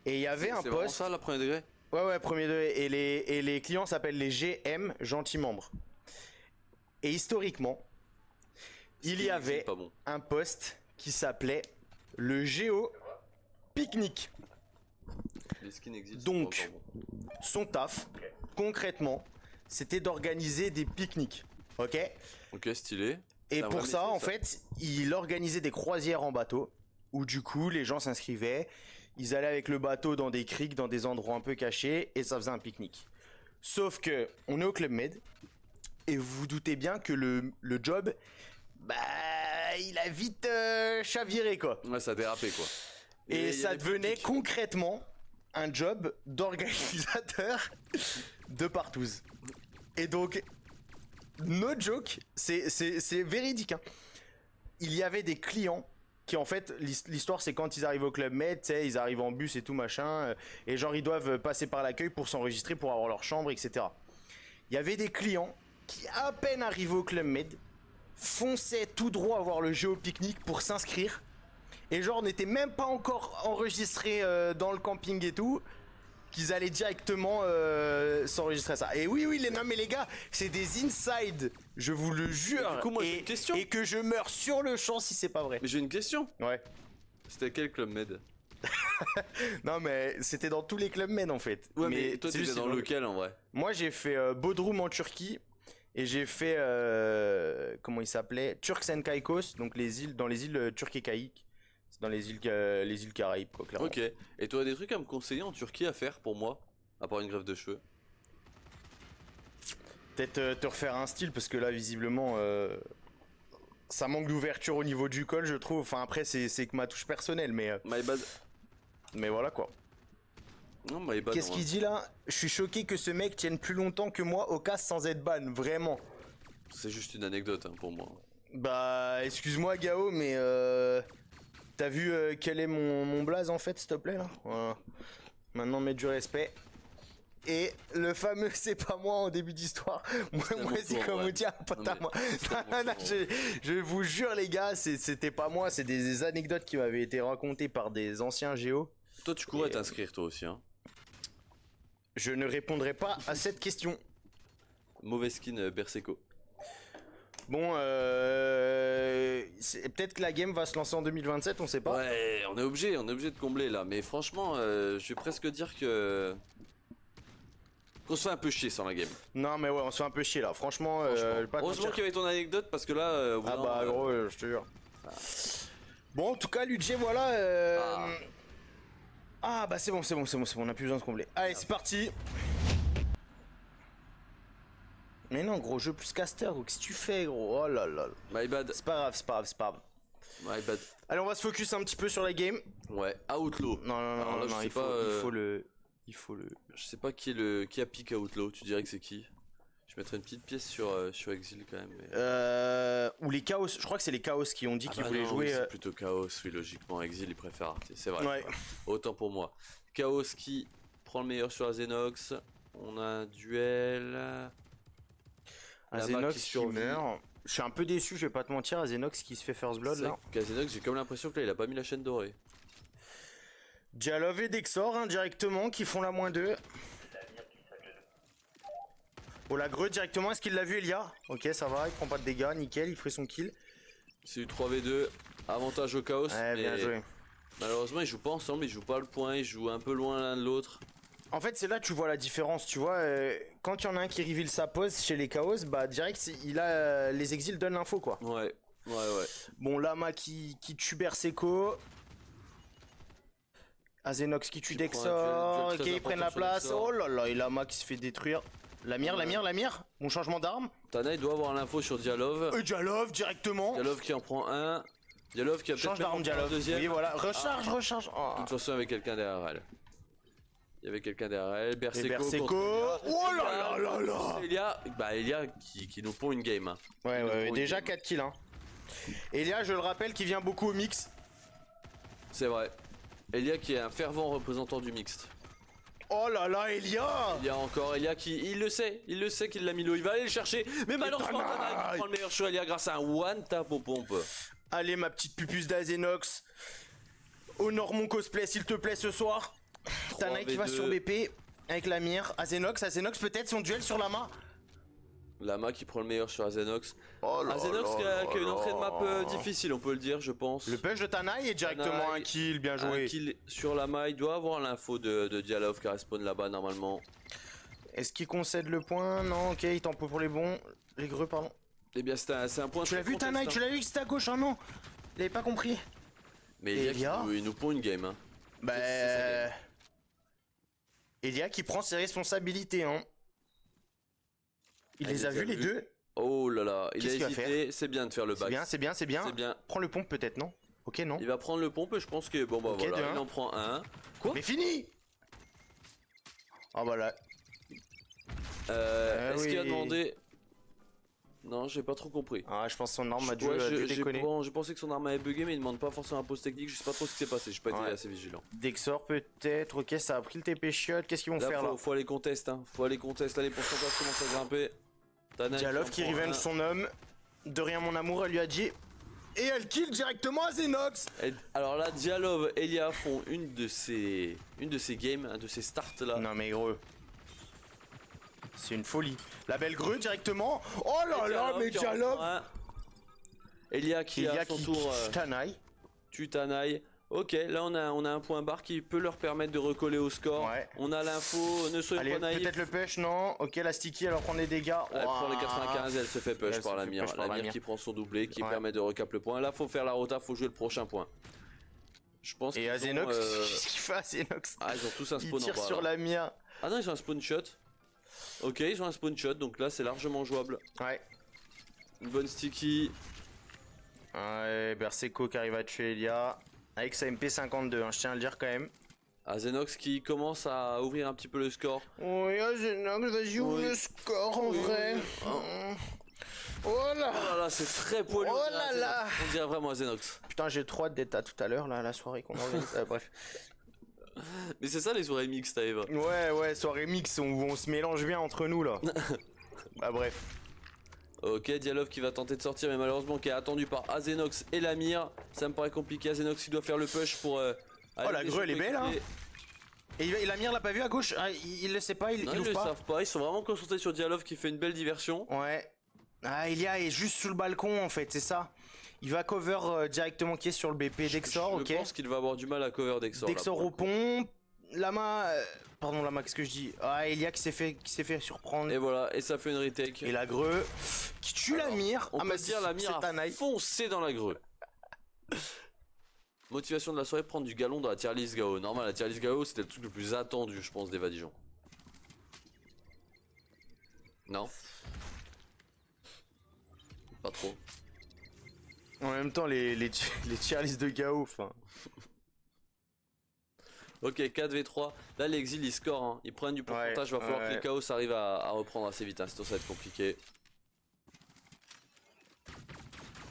Et il y avait un C'est vraiment poste... ça, la premier degré? Ouais, premier degré. Et les clients s'appellent les GM, gentils membres. Et historiquement, il y avait pas bon. un poste qui s'appelait le Géo Pique-Nique. Les skins existent. Donc, c'est pas encore son taf, concrètement, c'était d'organiser des pique-niques. Ok? bon. Ok, stylé. Et C'est un pour vrai ça, métier, en fait, il organisait des croisières en bateau, où du coup, les gens s'inscrivaient, ils allaient avec le bateau dans des criques, dans des endroits un peu cachés, et ça faisait un pique-nique. Sauf que, on est au Club Med, et vous vous doutez bien que le job, bah, il a vite chaviré, quoi. Ouais, ça a dérapé quoi. Et il y a ça des devenait politiques. concrètement un job d'organisateur de partouze. Et donc, no joke, c'est véridique. Hein. Il y avait des clients qui en fait, l'histoire c'est quand ils arrivent au Club Med, tu sais, ils arrivent en bus et tout machin, et genre ils doivent passer par l'accueil pour s'enregistrer, pour avoir leur chambre, etc. Il y avait des clients qui à peine arrivaient au Club Med, fonçaient tout droit voir le Géo Pique-Nique pour s'inscrire. Et genre, n'était même pas encore enregistré dans le camping et tout, qu'ils allaient directement s'enregistrer à ça. Et oui, non mais les gars, c'est des inside, je vous le jure. Du coup, moi, j'ai une question. Et que je meurs sur le champ si c'est pas vrai. Mais j'ai une question. Ouais. C'était quel Club Med? Non mais c'était dans tous les clubs Med en fait. Ouais, mais toi c'est t'étais juste- dans lequel en vrai? Moi j'ai fait Bodrum en Turquie. Et j'ai fait, comment il s'appelait, Turks and Caicos, donc dans les îles turques et caïques. C'est dans les îles Caraïbes, quoi, clairement. Ok. Et toi, des trucs à me conseiller en Turquie à faire pour moi? À part une greffe de cheveux? Peut-être te refaire un style, parce que là, visiblement, ça manque d'ouverture au niveau du col, je trouve. Enfin, après, c'est que ma touche personnelle, My bad. mais voilà, quoi. Non, my bad. Qu'est-ce en qu'il vrai. dit là? Je suis choqué que ce mec tienne plus longtemps que moi au casse sans être ban, vraiment. C'est juste une anecdote hein, pour moi. Bah, excuse-moi Gao, mais t'as vu quel est mon blaze en fait, s'il te plaît là? Voilà. Maintenant, mettre du respect. Et le fameux c'est pas moi en début d'histoire. Moi, C'était moi mon c'est tour, comme ouais. on dit, pas Non, à mais moi. c'était mon Non, non, tour, ouais. je vous jure, les gars, c'était pas moi. C'est des anecdotes qui m'avaient été racontées par des anciens géos. Toi, tu pourrais Et, t'inscrire toi aussi. Hein. Je ne répondrai pas à cette question. Mauvais skin Berseco. Bon, peut-être que la game va se lancer en 2027, on sait pas. Ouais, on est obligé de combler là. Mais franchement, je vais presque dire que. Qu'on se fait un peu chier sans la game. Non, mais ouais, on se fait un peu chier là. Franchement, pas te Heureusement mentir. qu'il y avait ton anecdote parce que là. au bout Ah d'un bah moment, gros, je te jure. Bon, en tout cas, Ludger, voilà. Ah bah c'est bon, on a plus besoin de se combler. Allez, c'est parti. Mais non, gros, jeu plus caster, gros, qu'est-ce que tu fais, gros? Oh là là. My bad. C'est pas grave. My bad. Allez, on va se focus un petit peu sur la game. Ouais, Outlaw. Non, Alors là, je sais il faut, pas, il faut le. Je sais pas qui a pick Outlaw. Tu dirais que c'est qui? Je mettrais une petite pièce sur Exil quand même. Mais... Ou les chaos, je crois que c'est les chaos qui ont dit qu'ils bah voulaient non, jouer. oui, c'est plutôt Chaos, oui, logiquement. Exil, il préfère Arte, c'est vrai. Ouais. Autant pour moi. Chaos qui prend le meilleur sur Azenox. On a un duel. Azenox qui qui survit. meurt. Je suis un peu déçu, je vais pas te mentir. Azenox qui se fait first blood C'est là. qu'Azenox, j'ai comme l'impression que là, il a pas mis la chaîne dorée. Dialov et Dexor indirectement qui font la -2. Oh la greu directement, est-ce qu'il l'a vu Elia? Ok, ça va, il prend pas de dégâts, nickel, il fait son kill. C'est du 3v2, avantage au Chaos. Ouais, mais bien joué. malheureusement, ils jouent pas ensemble, ils jouent pas le point, ils jouent un peu loin l'un de l'autre. En fait, c'est là que tu vois la différence, tu vois. Quand il y en a un qui reveal sa pose chez les Chaos, bah direct, il a les exils donnent l'info quoi. Ouais. Bon, Lama qui tue Berseco. Azenox qui tue Qui prend un Dexor. duel Ok, très ils prennent la important place. sur Oh Dexor. là là, et Lama qui se fait détruire. La mire. Mon changement d'arme. Tana, il doit avoir l'info sur Dialov. Dialov directement. Dialov qui en prend un. Dialov qui a Change peut-être même d'arme, en prendre un Dialov. deuxième. Oui, voilà. Recharge. Oh. De toute façon, il y avait quelqu'un derrière elle. Il y avait quelqu'un derrière elle. Et Berseco. Berseco. contre Elia. Oh là là là là. Elia qui nous pond une game. Hein. Ouais, Ils nous ouais, pond une déjà game. 4 kills. Hein. Elia, je le rappelle, qui vient beaucoup au mix. C'est vrai. Elia qui est un fervent représentant du mixte. Oh là là, Elia. Il y a encore Elia qui. Il le sait qu'il l'a mis l'eau. Il va aller le chercher. Mais malheureusement, Tana qui prend le meilleur sur Elia grâce à un one tap aux pompes. Allez, ma petite pupuce d'Azenox. Honore mon cosplay, s'il te plaît, ce soir. Tana qui va 3v2. sur BP avec la mire. Azenox peut-être son duel sur la main. Lama qui prend le meilleur sur Azenox. Oh là Azenox là qui a une là entrée de map là. difficile, on peut le dire, je pense. Le push de Tanaï est directement Tanaï, un kill, bien joué. Un kill sur Lama, il doit avoir l'info de Dialov qui respawn là-bas normalement. Est-ce qu'il concède le point? Non, ok, il tempo pour les bons. Les greux, pardon. Eh bien, c'est un point. Tu l'as très vu contesté, Tanaï? hein. Tu l'as vu que c'était à gauche? Ah non, il avait pas compris. Mais Et Elia, il nous pond une game. Hein. Bah. C'est sa game. Elia qui prend ses responsabilités, hein. Il les a vus les deux. Oh là là, il a Qu'est-ce qu'il va hésité, c'est bien de faire le C'est back. bien, c'est bien, c'est bien. C'est bien. Prends le pompe peut-être, non? Ok, non. Il va prendre le pompe et je pense que bon bah Ok, voilà, de un. il en prend un. Quoi? Mais fini! Oh voilà. Est-ce qu'il a oui. demandé? Non, j'ai pas trop compris. Ah, je pense que son arme a dû, Ouais, dû déconner. j'ai pensé que son arme avait bugué mais il demande pas forcément un pause technique, je sais pas trop ce qui s'est passé, j'ai pas été Ouais. assez vigilant. Dexor peut-être, ok, ça a pris le TP shot, qu'est-ce qu'ils vont Là, faire là? faut aller contest, hein. Faut aller contest, là les pourcentages commencent à grimper. Tanaï Dialov en qui prend revenge un. son homme. De rien mon amour, elle lui a dit. Et elle kill directement à Zenox. Alors là, Dialov et Elia font une de ces games, un de ces starts là. Non mais gros. C'est une folie. La belle grue directement. Oh là là, mais qui en Dialov. prend un. Elia qui Il y à a son qui tour Tanaï. tue Tanaï. Ok, là on a un point barre qui peut leur permettre de recoller au score. Ouais. On a l'info, ne soyez Allez, pas naïfs. peut-être le push, non? Ok, la sticky, elle va prendre des dégâts. Elle prend les Ouah. 95, elle se fait push Elle par se la fait mire. push par La la mire mire. qui prend son doublé, qui Ouais. permet de recap le point. Là, faut faire la rota, faut jouer le prochain point. Je pense Et qu'ils Azenox, ont, qu'est-ce qu'il fait Azenox? Ah, ils ont tous un Il spawn en tire bas. sur là. la mire. Ah non, ils ont un spawn shot. Ok, ils ont un spawn shot, donc là c'est largement jouable. Ouais. Une bonne sticky. Ouais, Berseco qui arrive à tuer Elia. Avec sa MP52, hein, je tiens à le dire quand même. Azenox qui commence à ouvrir un petit peu le score. Oui, Azenox, vas-y, ouvre Oui. le score en Oui, vrai. oui. Oh là. Oh là là, c'est très poilu. Oh on dirait là Azenox. là. On dirait vraiment Azenox. Putain, j'ai trop hâte d'être à tout à l'heure, là, la soirée qu'on organise. Bref. Mais c'est ça les soirées mixtes, Eva. Ouais, soirée mix, on se mélange bien entre nous là. Bah bref. Ok, Dialov qui va tenter de sortir, mais malheureusement qui est attendu par Azenox et Lamir. Ça me paraît compliqué. Azenox qui doit faire le push pour. la grue, elle est belle, hein. Et la mire l'a pas vu à gauche? Ah, il le sait pas, il Non, ils ouvre le pas. savent pas. Ils sont vraiment concentrés sur Dialov qui fait une belle diversion. Ouais. Ah, Elia est juste sous le balcon en fait, c'est ça. Il va cover directement qui est sur le BP Dexor, ok. Je pense qu'il va avoir du mal à cover Dexor. là, Dexor pour le au coup. pont. Lama. Pardon, Lama, qu'est-ce que je dis? Ah, Elia qui s'est fait surprendre. Et voilà, et ça fait une retake. Et la greu qui tue la mire. On Ah, peut mais dire la mire c'est a Tanaï. foncé dans la grue. Motivation de la soirée, prendre du galon dans la tier list Gao. Normal, la tier list Gao c'était le truc le plus attendu, je pense, d'Eva Dijon. Non? Pas trop. En même temps, les tier list de Gao, enfin. Ok, 4v3. Là, l'exil il score. Hein. Ils prennent du pourcentage. Ouais, va falloir ouais. que les chaos arrivent à reprendre assez vite. Hein. Sinon, ça va être compliqué.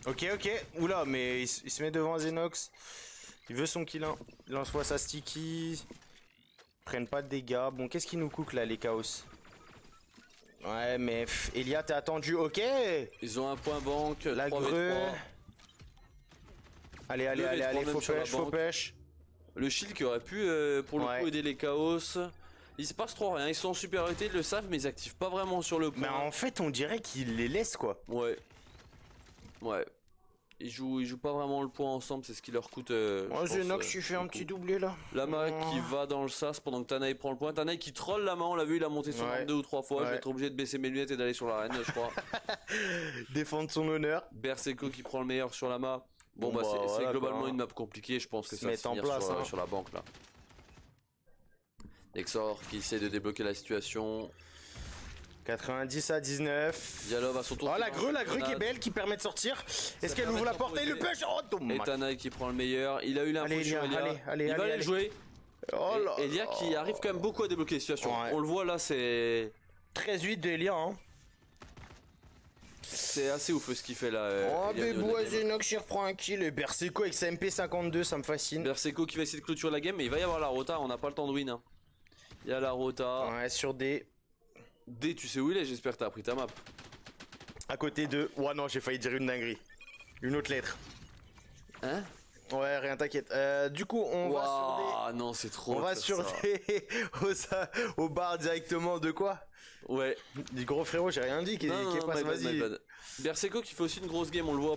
Ok. Oula, mais il se met devant Zenox. Il veut son kill. Il lance sa sticky. Ils prennent pas de dégâts. Bon, qu'est-ce qui nous cook là, les chaos? Ouais, mais Elia, t'es attendu. Ok. Ils ont un point banque. La 3v3. greu. Allez, 2v3 même faut sur la pêche, faut banque. pêche. Le shield qui aurait pu, pour le Ouais. coup, aider les chaos. Il se passe trop rien. Ils sont en supériorité, ils le savent, mais ils activent pas vraiment sur le point. Mais en fait, on dirait qu'il les laisse quoi. Ouais. Ouais. Ils jouent pas vraiment le point ensemble, c'est ce qui leur coûte. Oh, Zenox, tu tu fais un petit doublé là. Lama Oh. qui va dans le sas pendant que Tanaï prend le point. Tanaï qui troll Lama, on l'a vu, il a monté son Ouais. arme 2 ou 3 fois. Je Ouais. vais être obligé de baisser mes lunettes et d'aller sur l'arène, je crois. Défendre son honneur. Berseco qui prend le meilleur sur Lama. Bon, Bon, bah, c'est voilà, globalement quoi. une map compliquée, je pense que Se ça va se mettre en finir place, sur, hein. sur la banque là. Dexor qui essaie de débloquer la situation. 90 à 19. Dialov à son tour. Oh, la qui greu lance une qui est grenade. belle, qui permet de sortir. Est-ce qu'elle permet ouvre la de porte et le proposer. pêche? Oh, Et dommage. Tanaï qui prend le meilleur. Il a eu l'info Allez, sur Elia, Elia. allez, Il va aller le jouer. Oh Et là Elia là. qui arrive quand même beaucoup à débloquer les situations. Ouais. On le voit là, c'est 13-8 de Elia, hein. assez ouf ce qu'il fait là. Oh, Elia, Bébou au deuxième. Azenox, il reprend un kill. Et Berseco avec sa MP52, ça me fascine. Berseco qui va essayer de clôturer la game, mais il va y avoir la rota. On n'a pas le temps de win. Hein. Il y a la rota. Ouais, sur D. D, tu sais où il est? J'espère que t'as appris ta map. À côté de. Oh non, j'ai failli dire une dinguerie. Une autre lettre. Hein? Ouais, rien, t'inquiète. Du coup, on va sur des... Waouh, non, c'est trop. On va de sur faire ça. des... au bar directement de quoi? Ouais. Du gros frérot, j'ai rien dit qui Non, est non, pas my bad, vas-y. my bad. Berserko qui fait aussi une grosse game, on le voit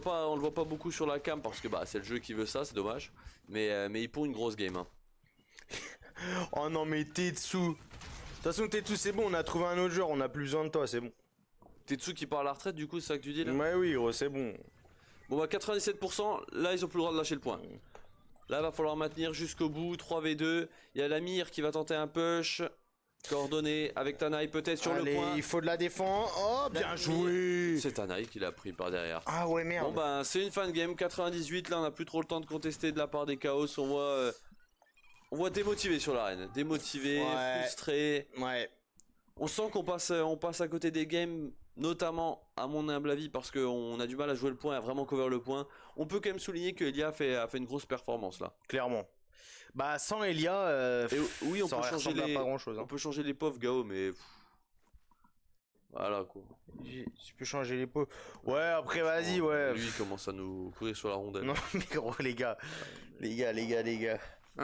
pas beaucoup sur la cam parce que bah c'est le jeu qui veut ça, c'est dommage. Mais il pond une grosse game. Hein. Oh non mais Tetsu. De toute façon Tetsu c'est bon, on a trouvé un autre joueur, on a plus besoin de toi, c'est bon. Tetsu qui part à la retraite du coup, c'est ça que tu dis là? Ouais oui gros, c'est bon. Bon bah 97%, là ils ont plus le droit de lâcher le point. Là va falloir maintenir jusqu'au bout, 3v2. Il y a l'Amir qui va tenter un push. Coordonné avec Tanaï peut-être sur Allez, le point. il faut de la défense. Oh bien joué. C'est Tanaï qui l'a pris par derrière. Ah ouais merde. Bon bah c'est une fan game, 98, là on a plus trop le temps de contester de la part des Chaos, on voit démotivé sur l'arène, démotivé, Ouais. frustré. Ouais. On sent qu'on passe à côté des games, notamment à mon humble avis parce qu'on a du mal à jouer le point, à vraiment cover le point. On peut quand même souligner que Elia a fait une grosse performance là. Clairement. Bah sans Elia, Et oui on ça peut aurait changer ressemblé à pas grand chose. on peut changer les pauvres Gao mais voilà quoi. Tu peux changer les pots. Ouais après vas-y ouais. Lui il commence à nous courir sur la rondelle. Non mais gros les gars. Les gars.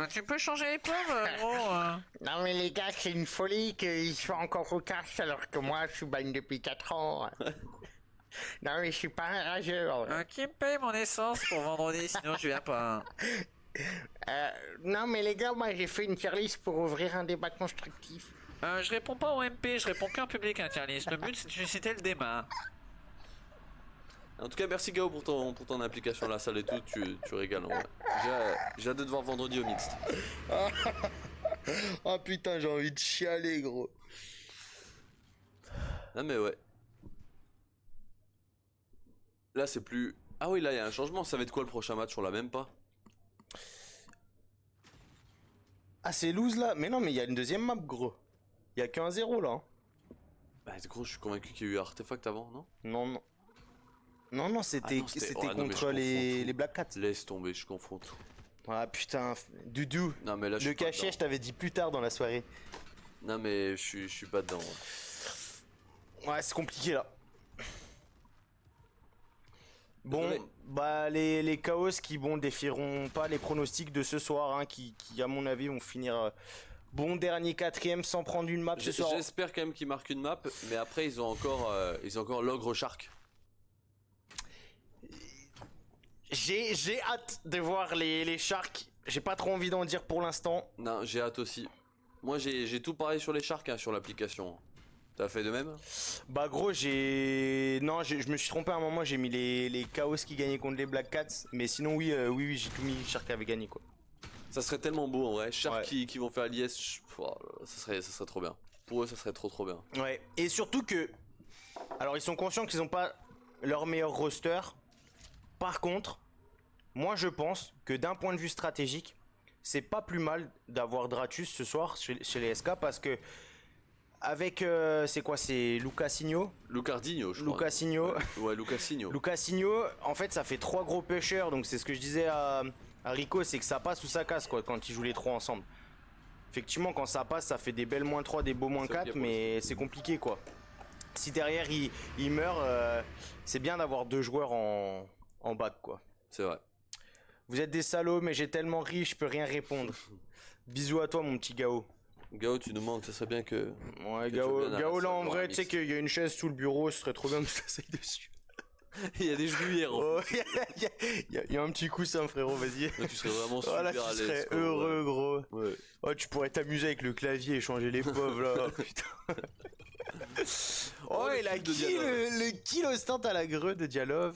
Tu peux changer les pauvres, gros. Non mais les gars, c'est une folie qu'ils soient encore au cash alors que moi je suis bagne depuis 4 ans. Non mais je suis pas un rageur. Qui me paye mon essence pour vendredi, sinon je viens pas. Non mais les gars, moi j'ai fait une tier list pour ouvrir un débat constructif. Je réponds pas au MP, je réponds qu'un public interniste. Le but c'est de susciter le débat. En tout cas, merci Gao pour ton implication à la salle et tout, tu régales. Ouais. J'ai hâte de te voir vendredi au mixte. Oh putain, j'ai envie de chialer gros. Ah mais ouais. Là c'est plus... Ah oui, là il y a un changement, ça va être quoi le prochain match? On l'a même pas. Ah c'est loose là? Mais non mais il y a une deuxième map gros. Il y a qu'un 0 là. Hein. Bah gros, je suis convaincu qu'il y a eu Artefact avant, non? Non. Non, c'était Ah non, c'était- ouais, non, mais je contre confonds les tout. Black Cats. Laisse tomber, je confonds tout. Ah putain, Doudou. Non mais là je Le suis pas cachet, je dedans. t'avais dit plus tard dans la soirée. Non mais je suis pas dedans. Ouais. Ouais, c'est compliqué là. Bon, Désolé. bah les Chaos qui défieront pas les pronostics de ce soir, hein, qui à mon avis vont finir bon dernier 4ème sans prendre une map ce soir. J'espère quand même qu'ils marquent une map, mais après ils ont encore l'ogre shark. J'ai hâte de voir les Sharks. J'ai pas trop envie d'en dire pour l'instant. Non, j'ai hâte aussi. Moi j'ai tout pareil sur les sharks hein, sur l'application. T'as fait de même? Bah gros non je me suis trompé à un moment, j'ai mis les Chaos qui gagnaient contre les Black Cats. Mais sinon oui j'ai tout mis, Shark avait gagné quoi. Ça serait tellement beau en vrai. Shark Ouais. qui vont faire l'IS, ça serait trop bien. Pour eux ça serait trop bien. Ouais, et surtout que... Alors ils sont conscients qu'ils ont pas leur meilleur roster. Par contre, moi je pense que d'un point de vue stratégique, c'est pas plus mal d'avoir Dratus ce soir chez les SK parce que... Avec... c'est quoi? C'est Lucasinho? Lucardinho je crois. Lucasinho. Ouais, Lucasinho. Lucasinho, en fait ça fait 3 gros pushers, donc c'est ce que je disais à Rico, c'est que ça passe ou ça casse quoi quand ils jouent les 3 ensemble. Effectivement quand ça passe ça fait des belles -3, des beaux C'est -4, ok pour mais c'est compliqué quoi. Si derrière il meurt, c'est bien d'avoir 2 joueurs en back quoi. C'est vrai. Vous êtes des salauds mais j'ai tellement ri, je peux rien répondre. Bisous à toi mon petit Gao. Gao, tu nous manques, ça serait bien que... Ouais Que Gao, tu viennes à Gao la là en salle vrai voir un tu sais mix. qu'il y a une chaise sous le bureau, ce serait trop bien de s'asseoir dessus. Il y a des juillards. Oh, il y a un petit coussin frérot, vas-y. Là, tu serais vraiment Oh super là tu à l'aise. serais quoi, heureux gros. Ouais. Ouais. Oh tu pourrais t'amuser avec le clavier et changer les pauvres là. Putain. Oh le et la kill de kill, Dialov. le kill au stand à la greu de Dialov.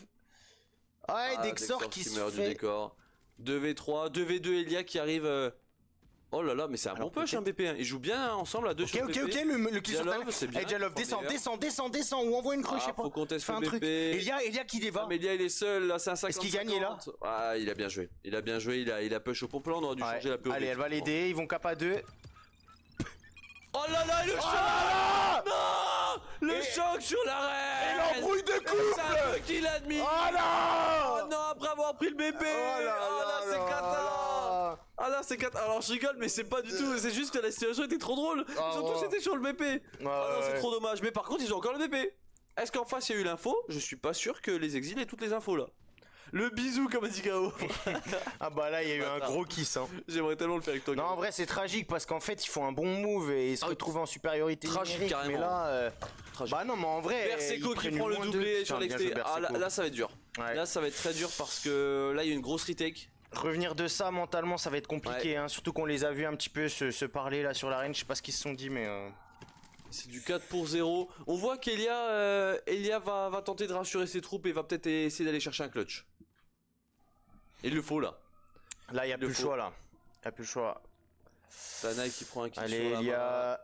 Ah et Ah, Dexor qui se meurt du fait... décor. 2v3, 2v2 Elia qui arrive... Oh là là, mais c'est un Alors, bon push peut-être- un BP. Ils jouent bien ensemble à deux Ok sur ok BP. ok le kill sur Dialov, ta... c'est bien, Eh Dialov prends descend des ou envoie une creux je sais pas. Faut qu'on teste Fais le un BP. truc. Elia qui déva. Ah, mais Elia il est seul, là c'est un 50. Est-ce qu'il gagne, Elia? Ah il a bien joué. Il a bien joué, il a push au pompe là, on aurait dû Ouais. changer la POV. Allez elle va l'aider, ils vont cap à 2. Oh là là, le choc là Non Le choc sur l'arène. Et l'embrouille de couple. C'est un peu qu'il a demi. Oh non. Oh non, après avoir pris le BP. Oh là c'est cata. Ah là c'est cata. Alors je rigole mais c'est pas du tout, c'est juste que la situation était trop drôle. Ah, Ils ont tous ouais. été sur le BP. Ah non c'est Ouais. trop dommage. Mais par contre ils ont encore le BP. Est-ce qu'en face il y a eu l'info? Je suis pas sûr que les exils aient toutes les infos là. Le bisou comme a dit Gao. Ah bah là, il y a eu un Bâtard. gros kiss. Hein. J'aimerais tellement le faire avec toi. Non, Gao. en vrai, c'est tragique parce qu'en fait, ils font un bon move et ils se Ah oui. retrouvent en supériorité Tragique, numérique. Mais carrément. là, Tragique. bah non, mais en vrai, Berseco ils qui prennent prend le moins doublé de- sur Putain, bien joué, l'exté. Ah Berseco. là ça va être dur. Ouais. Là ça va être très dur parce que là il y a une grosse retake. Revenir de ça mentalement, ça va être compliqué. Hein, surtout qu'on les a vus un petit peu se parler là sur l'arène. Je sais pas ce qu'ils se sont dit, mais. C'est du 4 pour 0. On voit qu'Elia va tenter de rassurer ses troupes et va peut-être essayer d'aller chercher un clutch. Il le faut là. Là, il y a Il le plus le faut. choix là. Il y a plus le choix. Tanaï qui prend un kill Allez, sur il y la a.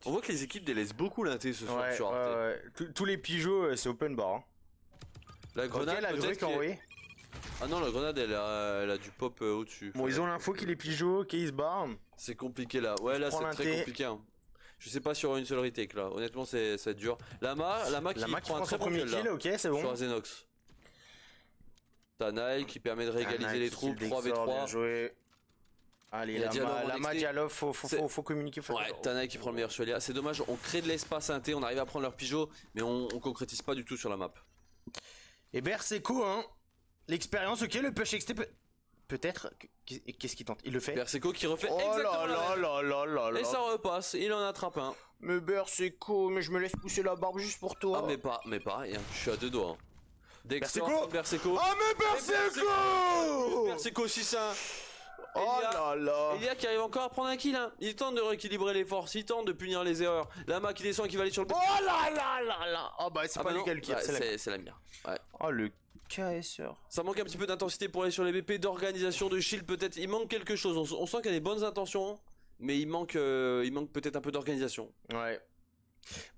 On voit que les équipes délaissent beaucoup l'inté ce soir Ouais, sur ouais, Arte. ouais. Tous les pigeons, c'est open bar. Hein. La grenade Ok, la grue peut-être qui a envoyé. Ah non, la grenade elle a du pop au-dessus. Bon, ils ont l'info qu'il est pigeot, ok, ils se barrent. C'est compliqué là. Ouais, là prend c'est très l'inté. compliqué. Hein. Je sais pas sur une seule retake là. Honnêtement, ça va être dur. Lama qui La Mac qui prend un prend très son bon premier kill là. kill, ok, c'est bon. Sur Azenox. Tanaï qui permet de réégaliser les troupes, 3v3. Bien joué. Allez, Il y a Diallo en Lama XT. Diallo, faut communiquer. Ouais, Tanaï qui prend le meilleur sur Elia. C'est dommage, on crée de l'espace inté, on arrive à prendre leur pigeot, mais on concrétise pas du tout sur la map. Et Berseco, hein. L'expérience, ok, le push XT peut-être. Qu'est-ce qu'il tente? Il le fait? Berseco qui refait Oh exactement là la même. là là là là Et là. ça repasse, il en attrape un. Mais Berseco, mais je me laisse pousser la barbe juste pour toi. Ah mais pareil, hein, je suis à deux doigts. Hein. Dexter, Berseco Berseco. Oh mais Berseco Berseco 6-1. Oh là là. Elia qui arrive encore à prendre un kill, hein. Il tente de rééquilibrer les forces, il tente de punir les erreurs. Lama qui descend, qui va aller sur le... Oh là là là là. Oh bah c'est Ah pas bah lui non, qui a le kill, ouais, c'est la... c'est la mienne. Ouais. Oh le KSR. Ça manque un petit peu d'intensité pour aller sur les BP, d'organisation, de shield peut-être. Il manque quelque chose. On sent qu'il y a des bonnes intentions, mais il manque peut-être un peu d'organisation. Ouais.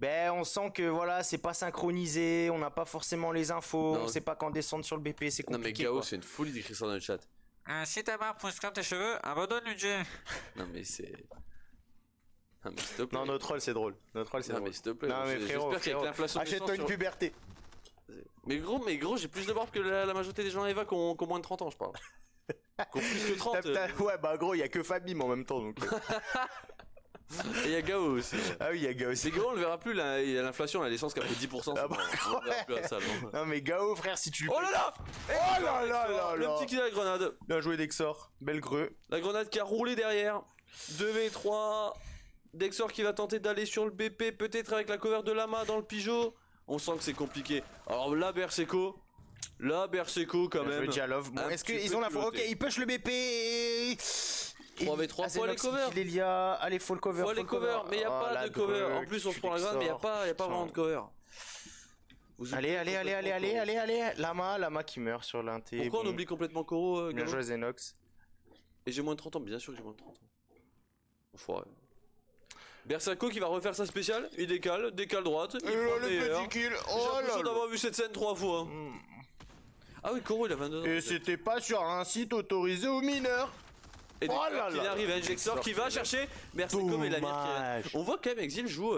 Ben on sent que voilà, c'est pas synchronisé, on n'a pas forcément les infos, Non. on sait pas quand descendre sur le BP, c'est Non mais compliqué. Gao, quoi. c'est une folie d'écrire ça dans le chat. Si ta barbe pousse comme tes cheveux, abandonne le jeu. Non mais c'est... Non mais s'il te plaît. Non, notre troll c'est drôle. Notre troll c'est Non drôle. mais s'il te plaît. Non mais j'espère frérot, qu'avec frérot. l'inflation des Achète-toi sangs une sur- puberté. Mais gros, j'ai plus de barbe que la majorité des gens à Eva qui ont moins de 30 ans, je parle. Qui ont plus que 30. Ouais bah gros, il y a que Fabim en même temps donc. Et il y a Gao aussi. Ah oui, il y a Gao aussi. C'est Gao, on le verra plus, là. Il y a l'inflation, la l'essence qui a pris 10%. Ah bah, on le verra plus à la salle. non. Non mais Gao frère, si tu le Oh là là Oh là là là Le là. petit kill à la grenade. Bien joué Dexor, belle greu. La grenade qui a roulé derrière. 2v3. Dexor qui va tenter d'aller sur le BP, peut-être avec la cover de Lama dans le pigeot. On sent que c'est compliqué. Alors là, Berseco quand Bien joué même. Jalov. Bon, Un est-ce petit qu'ils peu ont l'info? Ok, culotté. ils push le BP et... 3v3, faut aller Azenox, cover. il kill Elia. Allez, faut le cover. Faut aller cover, mais il n'y a Oh, pas la de cover. greu En plus, on qui se prend la grenade, mais il n'y a pas Putain. vraiment de cover. Vous Allez, oubliez allez, allez, allez, complètement allez, Koro. allez, allez. Lama qui meurt sur l'inté. Pourquoi on Bon. oublie complètement Koro, Bien Gao joué Zenox. Et j'ai moins de 30 ans, bien sûr que j'ai moins de 30 ans. Enfoiré. Berserko qui va refaire sa spéciale, il décale droite, il prend le meilleur. kill. J'ai Oh là l'impression là. d'avoir vu cette scène 3 fois. Ah oui, Koro il a 22 ans. Et c'était pas sur un site autorisé aux mineurs. Et Oh là il là. arrive, Dexter qui va chercher Berserko et la mire qui Dommage. On voit quand même Exil joue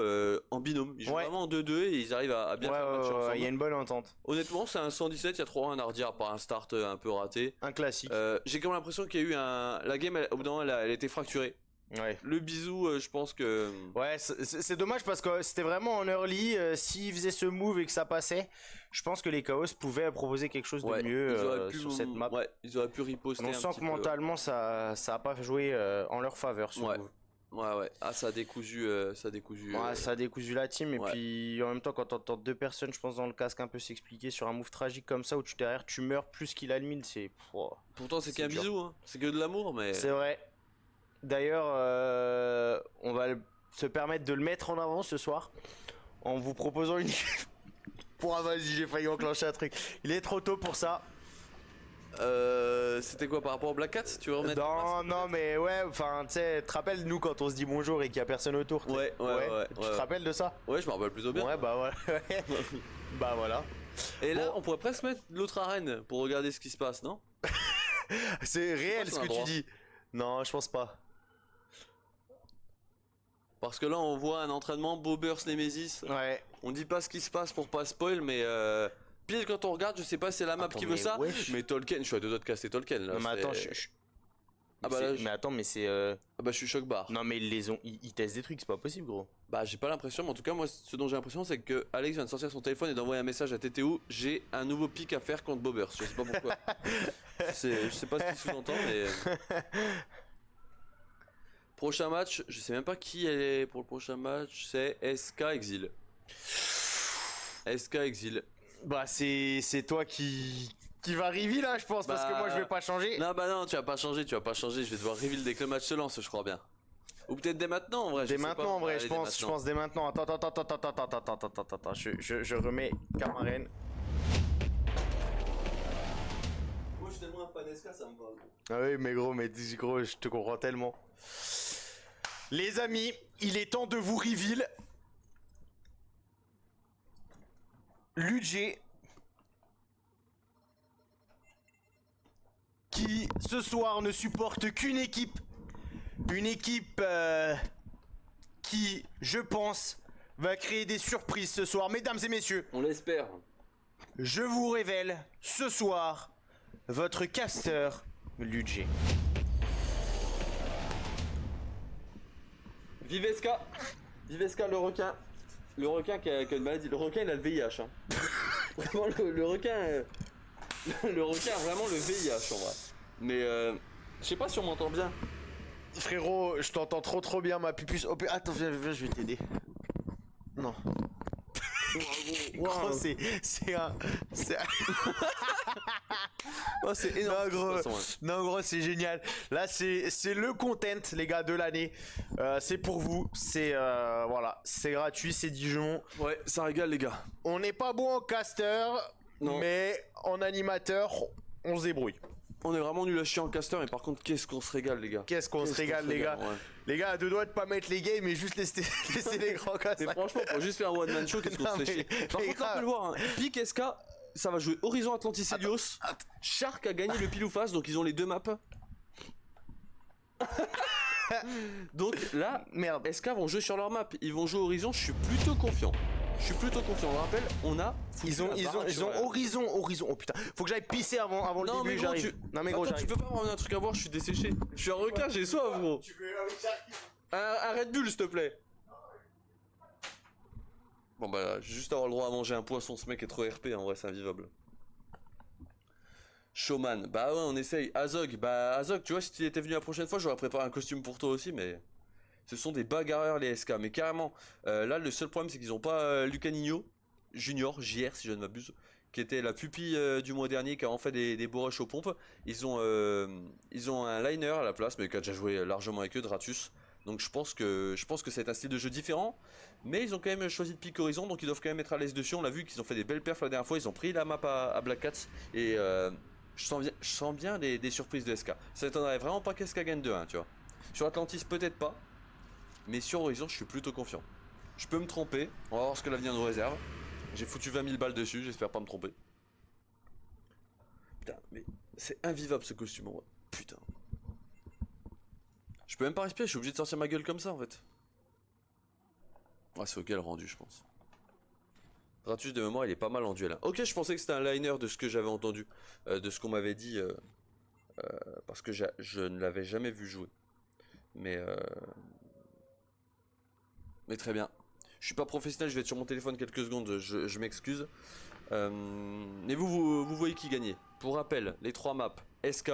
en binôme. Ils jouent Ouais. vraiment en 2-2 et ils arrivent à bien faire le match ensemble. il y a une bonne entente. Honnêtement, c'est un 117, il y a 3 un Nardia à part un start un peu raté. Un classique. J'ai quand même l'impression qu'il y a eu un. La game, au bout d'un moment, elle était fracturée. Ouais. Le bisou, je pense que. Ouais, c'est dommage parce que c'était vraiment en early. S'ils faisaient ce move et que ça passait, je pense que les Chaos pouvaient proposer quelque chose de mieux ils auraient pu, sur cette map. Ouais, ils auraient pu riposter. On un sent petit que peu. mentalement ça a pas joué en leur faveur ce Ouais. move. Ouais. Ah, ça a décousu. Ouais, ça a décousu la team et ouais. puis en même temps quand t'entends deux personnes, je pense dans le casque un peu s'expliquer sur un move tragique comme ça où tu derrière tu meurs plus qu'il a le 1000, c'est. Oh, Pourtant, c'est c'est qu'un dur. bisou, hein. C'est que de l'amour, mais. c'est vrai. D'ailleurs, on va se permettre de le mettre en avant ce soir en vous proposant une. Pour vas-y, j'ai failli enclencher un truc. Il est trop tôt pour ça. C'était quoi par rapport au Black Cat? Tu veux remettre Non, mais ouais, enfin, tu sais, tu te rappelles nous quand on se dit bonjour et qu'il y a personne autour. tu sais. Ouais. Tu te rappelles de ça? Ouais, je me rappelle plutôt bien. Ouais, bah voilà. Bah voilà. Et là, on pourrait presque mettre l'autre arène pour regarder ce qui se passe, non? C'est réel pas ce si on a que tu droit. dis. Non, je pense pas. Parce que là, on voit un entraînement Bobers Nemesis. Ouais. On dit pas ce qui se passe pour pas spoil, mais pile quand on regarde, je sais pas si c'est la map Attends, qui veut mais ça, wesh. mais Tolkien, je suis à deux doigts de casser Tolkien là. Non, mais attends, c'est- Ah bah là, Mais attends, mais c'est. ah bah je suis choc barre. Non, mais ils testent des trucs, c'est pas possible, gros. Bah j'ai pas l'impression, mais en tout cas moi ce dont j'ai l'impression c'est que Alex vient de sortir son téléphone et d'envoyer un message à TTO. J'ai un nouveau pic à faire contre Bobbers. Je sais pas pourquoi. Je sais pas ce qu'il sous-entend, mais. Prochain match, je sais même pas qui est pour le prochain match. C'est SK Exil. SK Exil. Bah, c'est toi qui va reveal là, je pense, parce que Bah, moi je vais pas changer. Non bah non, tu vas pas changer. Je vais devoir reveal dès que le match se lance, je crois bien. Ou peut-être dès maintenant en vrai. Dès maintenant, en vrai, je pense dès maintenant. Attends, je remets Camaren. Moi je suis tellement un fan SK, ça me parle. Ah oui, mais gros, je te comprends tellement. Les amis, il est temps de vous reveal. Ludger. Qui, ce soir, ne supporte qu'une équipe. Une équipe qui, je pense, va créer des surprises ce soir. Mesdames et messieurs, On l'espère. je vous révèle ce soir votre caster Ludger. Vive SK. Vive SK le requin. Le requin qui a une maladie. Le requin il a le VIH. Hein. Vraiment le requin. Le requin a vraiment le VIH en vrai. Mais je sais pas si on m'entend bien. Frérot, je t'entends trop bien, ma pupuce. Oh, attends, viens, je vais t'aider. Non. Gros, c'est un... Oh, c'est énorme. Non, gros, c'est génial. Là, c'est le content, les gars, de l'année. C'est pour vous. C'est voilà, c'est gratuit, c'est Dijon. Ouais, ça régale les gars. On n'est pas bon en caster, Non. mais en animateur, on se débrouille. On est vraiment nul à chier en caster, mais par contre, qu'est-ce qu'on se régale les gars. Qu'est-ce qu'on se régale, les gars. ouais. Les gars, à deux doigts de pas mettre les games, mais juste laisser les grands Mais casters. franchement, pour juste faire un one man show, qu'est-ce qu'on Non, se fait mais- chier. Par mais contre, là, on peut le voir. Hein. Pic SK, ça va jouer Horizon Atlantis Helios. Shark a gagné le pile ou face, donc ils ont les deux maps. Donc là, Merde. SK vont jouer sur leur map. Ils vont jouer Horizon, je suis plutôt confiant. On le rappelle, on a foutu Ils ont la baraque sur la- Horizon. Oh putain, faut que j'aille pisser avant Non, le mais début, gros, j'arrive. Non mais gros, Attends, tu j'arrive. peux pas avoir un truc à voir, je suis desséché. Je suis un requin, j'ai soif, gros. Un Red Bull, s'il te plaît. Bon bah, j'ai juste avoir le droit à manger un poisson, ce mec est trop RP, en vrai, c'est invivable. Showman, bah ouais, on essaye. Azog, tu vois, si tu étais venu la prochaine fois, j'aurais préparé un costume pour toi aussi, mais... Ce sont des bagarreurs, les SK, mais carrément. Là, le seul problème, c'est qu'ils ont pas Lucanino Junior, JR, si je ne m'abuse, qui était la pupille du mois dernier, qui a en fait des beaux rushs aux pompes. Ils ont un liner à la place, mais qui a déjà joué largement avec eux, Dratus. Donc je pense que c'est un style de jeu différent, mais ils ont quand même choisi de pick Horizon, donc ils doivent quand même être à l'aise dessus. On l'a vu qu'ils ont fait des belles perfs la dernière fois, ils ont pris la map à Black Cats, et je sens bien des surprises de SK. Ça m'étonnerait vraiment pas qu'SK gagne 2-1, tu vois. Sur Atlantis, peut-être pas, mais sur Horizon, je suis plutôt confiant. Je peux me tromper, on va voir ce que l'avenir nous réserve. J'ai foutu 20 000 balles dessus, j'espère pas me tromper. Putain, mais c'est invivable ce costume en vrai. Putain. Je peux même pas respirer, je suis obligé de sortir ma gueule comme ça en fait. Ouais, c'est ok le rendu, je pense. Ratus de mémoire, il est pas mal en duel. Hein. Ok, je pensais que c'était un liner de ce que j'avais entendu, de ce qu'on m'avait dit, parce que je ne l'avais jamais vu jouer. Mais très bien. Je suis pas professionnel, je vais être sur mon téléphone quelques secondes, je m'excuse. Mais vous voyez qui gagnait. Pour rappel, les 3 maps, SK,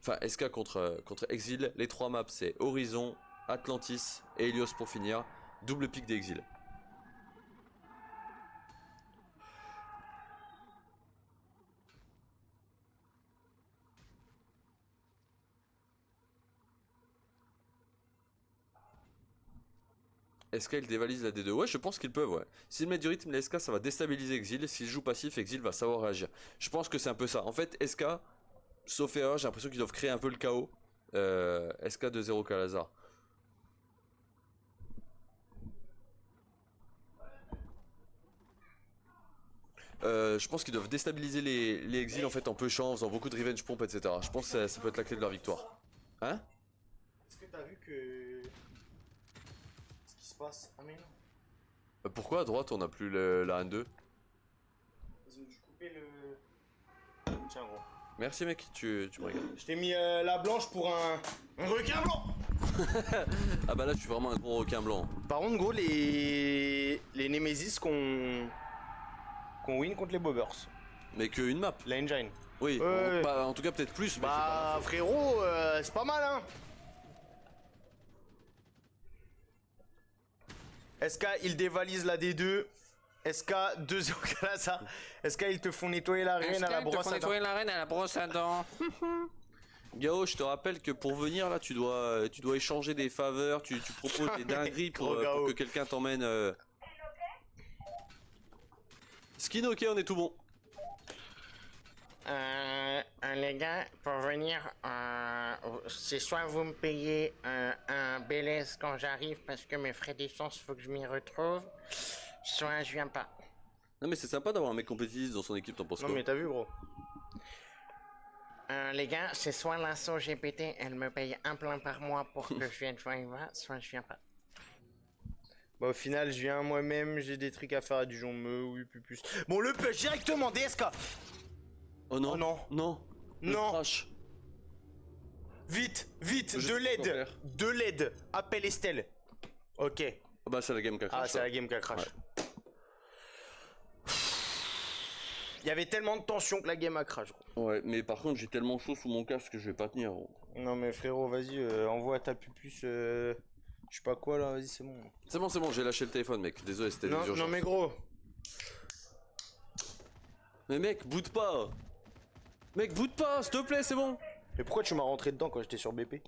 enfin SK contre Exil, les 3 maps c'est Horizon, Atlantis et Helios pour finir. Double pic d'Exil. SK il dévalise la D2. Ouais, je pense qu'ils peuvent, ouais. S'ils mettent du rythme, les SK ça va déstabiliser Exil. S'ils jouent passif, Exil va savoir réagir. Je pense que c'est un peu ça. En fait, SK, sauf erreur, j'ai l'impression qu'ils doivent créer un peu le chaos. SK 2-0 Calazar. Je pense qu'ils doivent déstabiliser les Exil en fait en peu champ, en faisant beaucoup de revenge pomp, etc. Je pense que ça peut être la clé de leur victoire. Hein? Est-ce que t'as vu que... ce qui se passe? Ah mais non. Pourquoi à droite on a plus la N2? Ils ont dû couper le... Tiens gros. Merci mec, tu me regardes. Je t'ai mis la blanche pour un requin blanc. Ah bah là, je suis vraiment un gros requin blanc. Par contre, gros, les Nemesis qu'on win contre les Bobbers. Mais qu'une map. La engine. Oui, Ouais. pas- en tout cas peut-être plus, mais Bah, c'est frérot, c'est pas mal, hein. SK, ils dévalisent la D2. SK, 2 là ça. SK, ils te font nettoyer l'arène à la brosse à dents. l'arène à la brosse à dents. pas... Gao, je te rappelle que pour venir là, tu dois échanger des faveurs, tu proposes des dingueries pour Gros que quelqu'un t'emmène... Skin, ok, on est tout bon. Les gars, pour venir, c'est soit vous me payez un BLS quand j'arrive parce que mes frais d'essence, faut que je m'y retrouve, soit je viens pas. Non mais c'est sympa d'avoir un mec compétitif dans son équipe, t'en penses Non quoi? mais t'as vu, gros. Les gars, c'est soit l'assaut GPT, elle me paye un plein par mois pour que je vienne voir Eva, soit je viens pas. Bah au final, je viens moi-même, j'ai des trucs à faire à Dijon, oui, plus. Bon, le push directement, DSK. Oh non, Oh non. non, le Non. crash. Vite, Je sais de pas quoi LED, faire. de LED, appelle Estelle. Ok. Ah bah c'est la game qui a crash. Ah, c'est là. la game qui a crash. Il y avait tellement de tension que la game a crash, gros. Ouais, mais par contre j'ai tellement chaud sous mon casque que je vais pas tenir. Gros. Non mais frérot, vas-y, envoie ta pupus, je sais pas quoi là, vas-y, c'est bon. C'est bon, j'ai lâché le téléphone mec, désolé c'était des Non, urgences. non mais gros. Mais mec, boude pas. Mec, boude pas, s'il te plaît, c'est bon. Mais pourquoi tu m'as rentré dedans quand j'étais sur BP?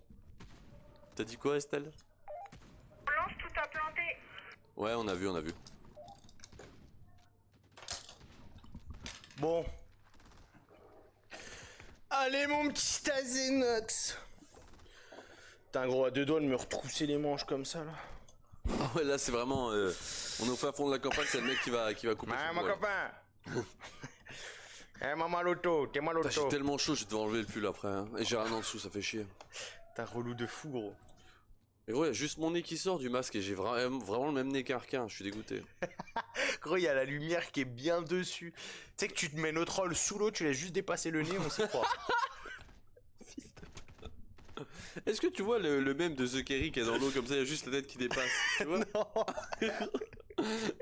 T'as dit quoi Estelle? Lance, tout a planté. Ouais, on a vu. Bon. Allez mon petit Azenox. Putain gros, à deux doigts de me retrousser les manches comme ça là. Ah ouais, là c'est vraiment... on est au fin fond de la campagne, c'est le mec qui va couper Ah son mon poil. copain. Eh maman l'auto, t'es mal Putain, j'ai auto. tellement chaud, je vais devoir enlever le pull après. Hein. Et j'ai rien en dessous, ça fait chier. T'es un relou de fou gros. Et gros, y a juste mon nez qui sort du masque et j'ai vraiment le même nez qu'un requin, je suis dégoûté. Gros, il y a la lumière qui est bien dessus. Tu sais que tu te mets notre rôle sous l'eau, tu laisses juste dépasser le nez, on s'y croit. Est-ce que tu vois le mème de The Kerry qui est dans l'eau comme ça, il y a juste la tête qui dépasse? Tu vois? Non.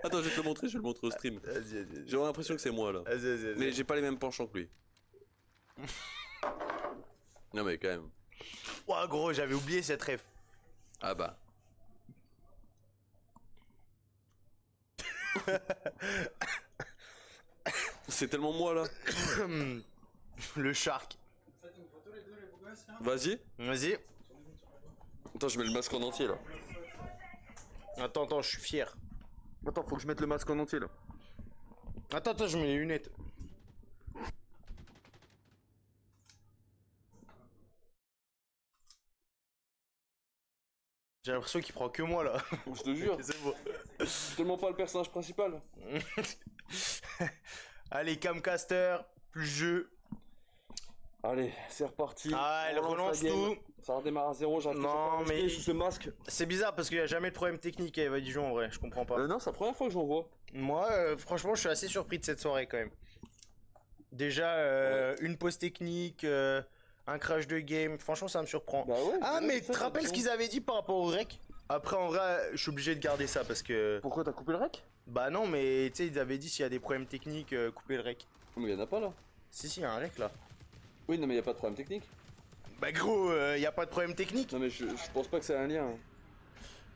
Attends, je vais te le montrer, je vais le montrer au stream. Vas-y. J'ai vraiment l'impression que c'est moi là. Vas-y. Mais j'ai pas les mêmes penchants que lui. Non mais quand même. Ouah gros, j'avais oublié cette ref. Ah bah. C'est tellement moi là. Le shark. Faites une photo les deux, les beaux gosses là. Vas-y. Vas-y. Attends, je mets le masque en entier là. Attends, je suis fier. Attends, faut que je mette le masque en entier là. Attends, je mets les lunettes. J'ai l'impression qu'il prend que moi là. Je te jure. C'est bon. C'est tellement pas le personnage principal. Allez, Camcaster, plus jeu. Allez, c'est reparti. Ah, elle On relance la game. tout. Ça redémarre à zéro, j'arrive Non, pas à mais- respirer sous ce masque. C'est bizarre parce qu'il n'y a jamais de problème technique à Eva Dijon en vrai, je comprends pas. Non, c'est la première fois que j'en vois. Moi, franchement, je suis assez surpris de cette soirée quand même. Déjà, une pause technique, un crash de game, franchement, ça me surprend. Bah ouais. Ah, ouais, mais c'est tu ça, te rappelles ce qu'ils avaient dit par rapport au rec? Après, en vrai, je suis obligé de garder ça parce que. Pourquoi t'as coupé le rec? Bah non, mais tu sais, ils avaient dit s'il y a des problèmes techniques, couper le rec. Mais y'en a pas là. Si, il y a un rec là. Oui, non, mais y a pas de problème technique. Bah gros, y a pas de problème technique. Non, mais je pense pas que c'est un lien. Hein.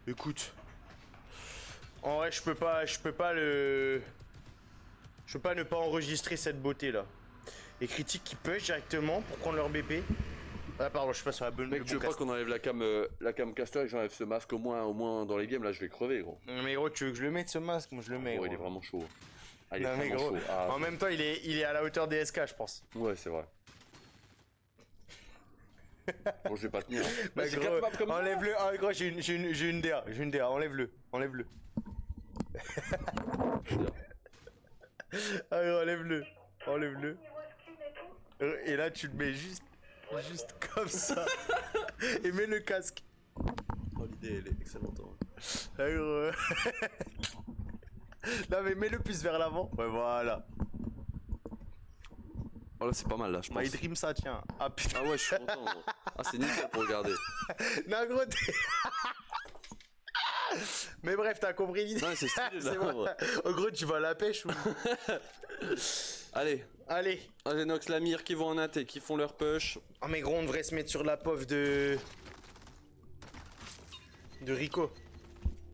Écoute. En vrai, je peux pas le. Je peux pas ne pas enregistrer cette beauté là. Les critiques qui push directement pour prendre leur BP. Ah pardon, je suis pas sur la bonne. Mec, tu veux pas qu'on enlève la cam caster et que j'enlève ce masque au moins dans les games, là je vais crever gros. Mais gros, tu veux que je le mette ce masque? Moi je le mets. Oh, Gros. il est vraiment chaud. Ah, il est Non, mais vraiment gros, chaud. Ah, en même temps, il est à la hauteur des SK, je pense. ouais, c'est vrai. Bon, je vais pas tenir. Bah, c'est gros, 4 maps comme ça. enlève-le. Ah, gros, j'ai une DA. J'ai une DA. Enlève-le. Enlève-le. Ah, gros, enlève-le. Enlève-le. Et là, tu le mets juste comme ça. Et mets le casque. Oh, l'idée elle est excellente. Hein. Ah, gros. Non, mais mets-le plus vers l'avant. Ouais, voilà. Oh là, c'est pas mal là, je pense. My Dream, ça tient. Ah putain. Ah ouais, je suis content. Gros. Ah, c'est nickel pour regarder. Non, gros, mais bref, t'as compris l'idée. Ouais, c'est stylé là. C'est bon. En gros, tu vas à la pêche ou. Allez, Allez. Azenox, Lamir qui vont en int et qui font leur push. Oh, mais gros, on devrait se mettre sur la pauvre de. De Rico.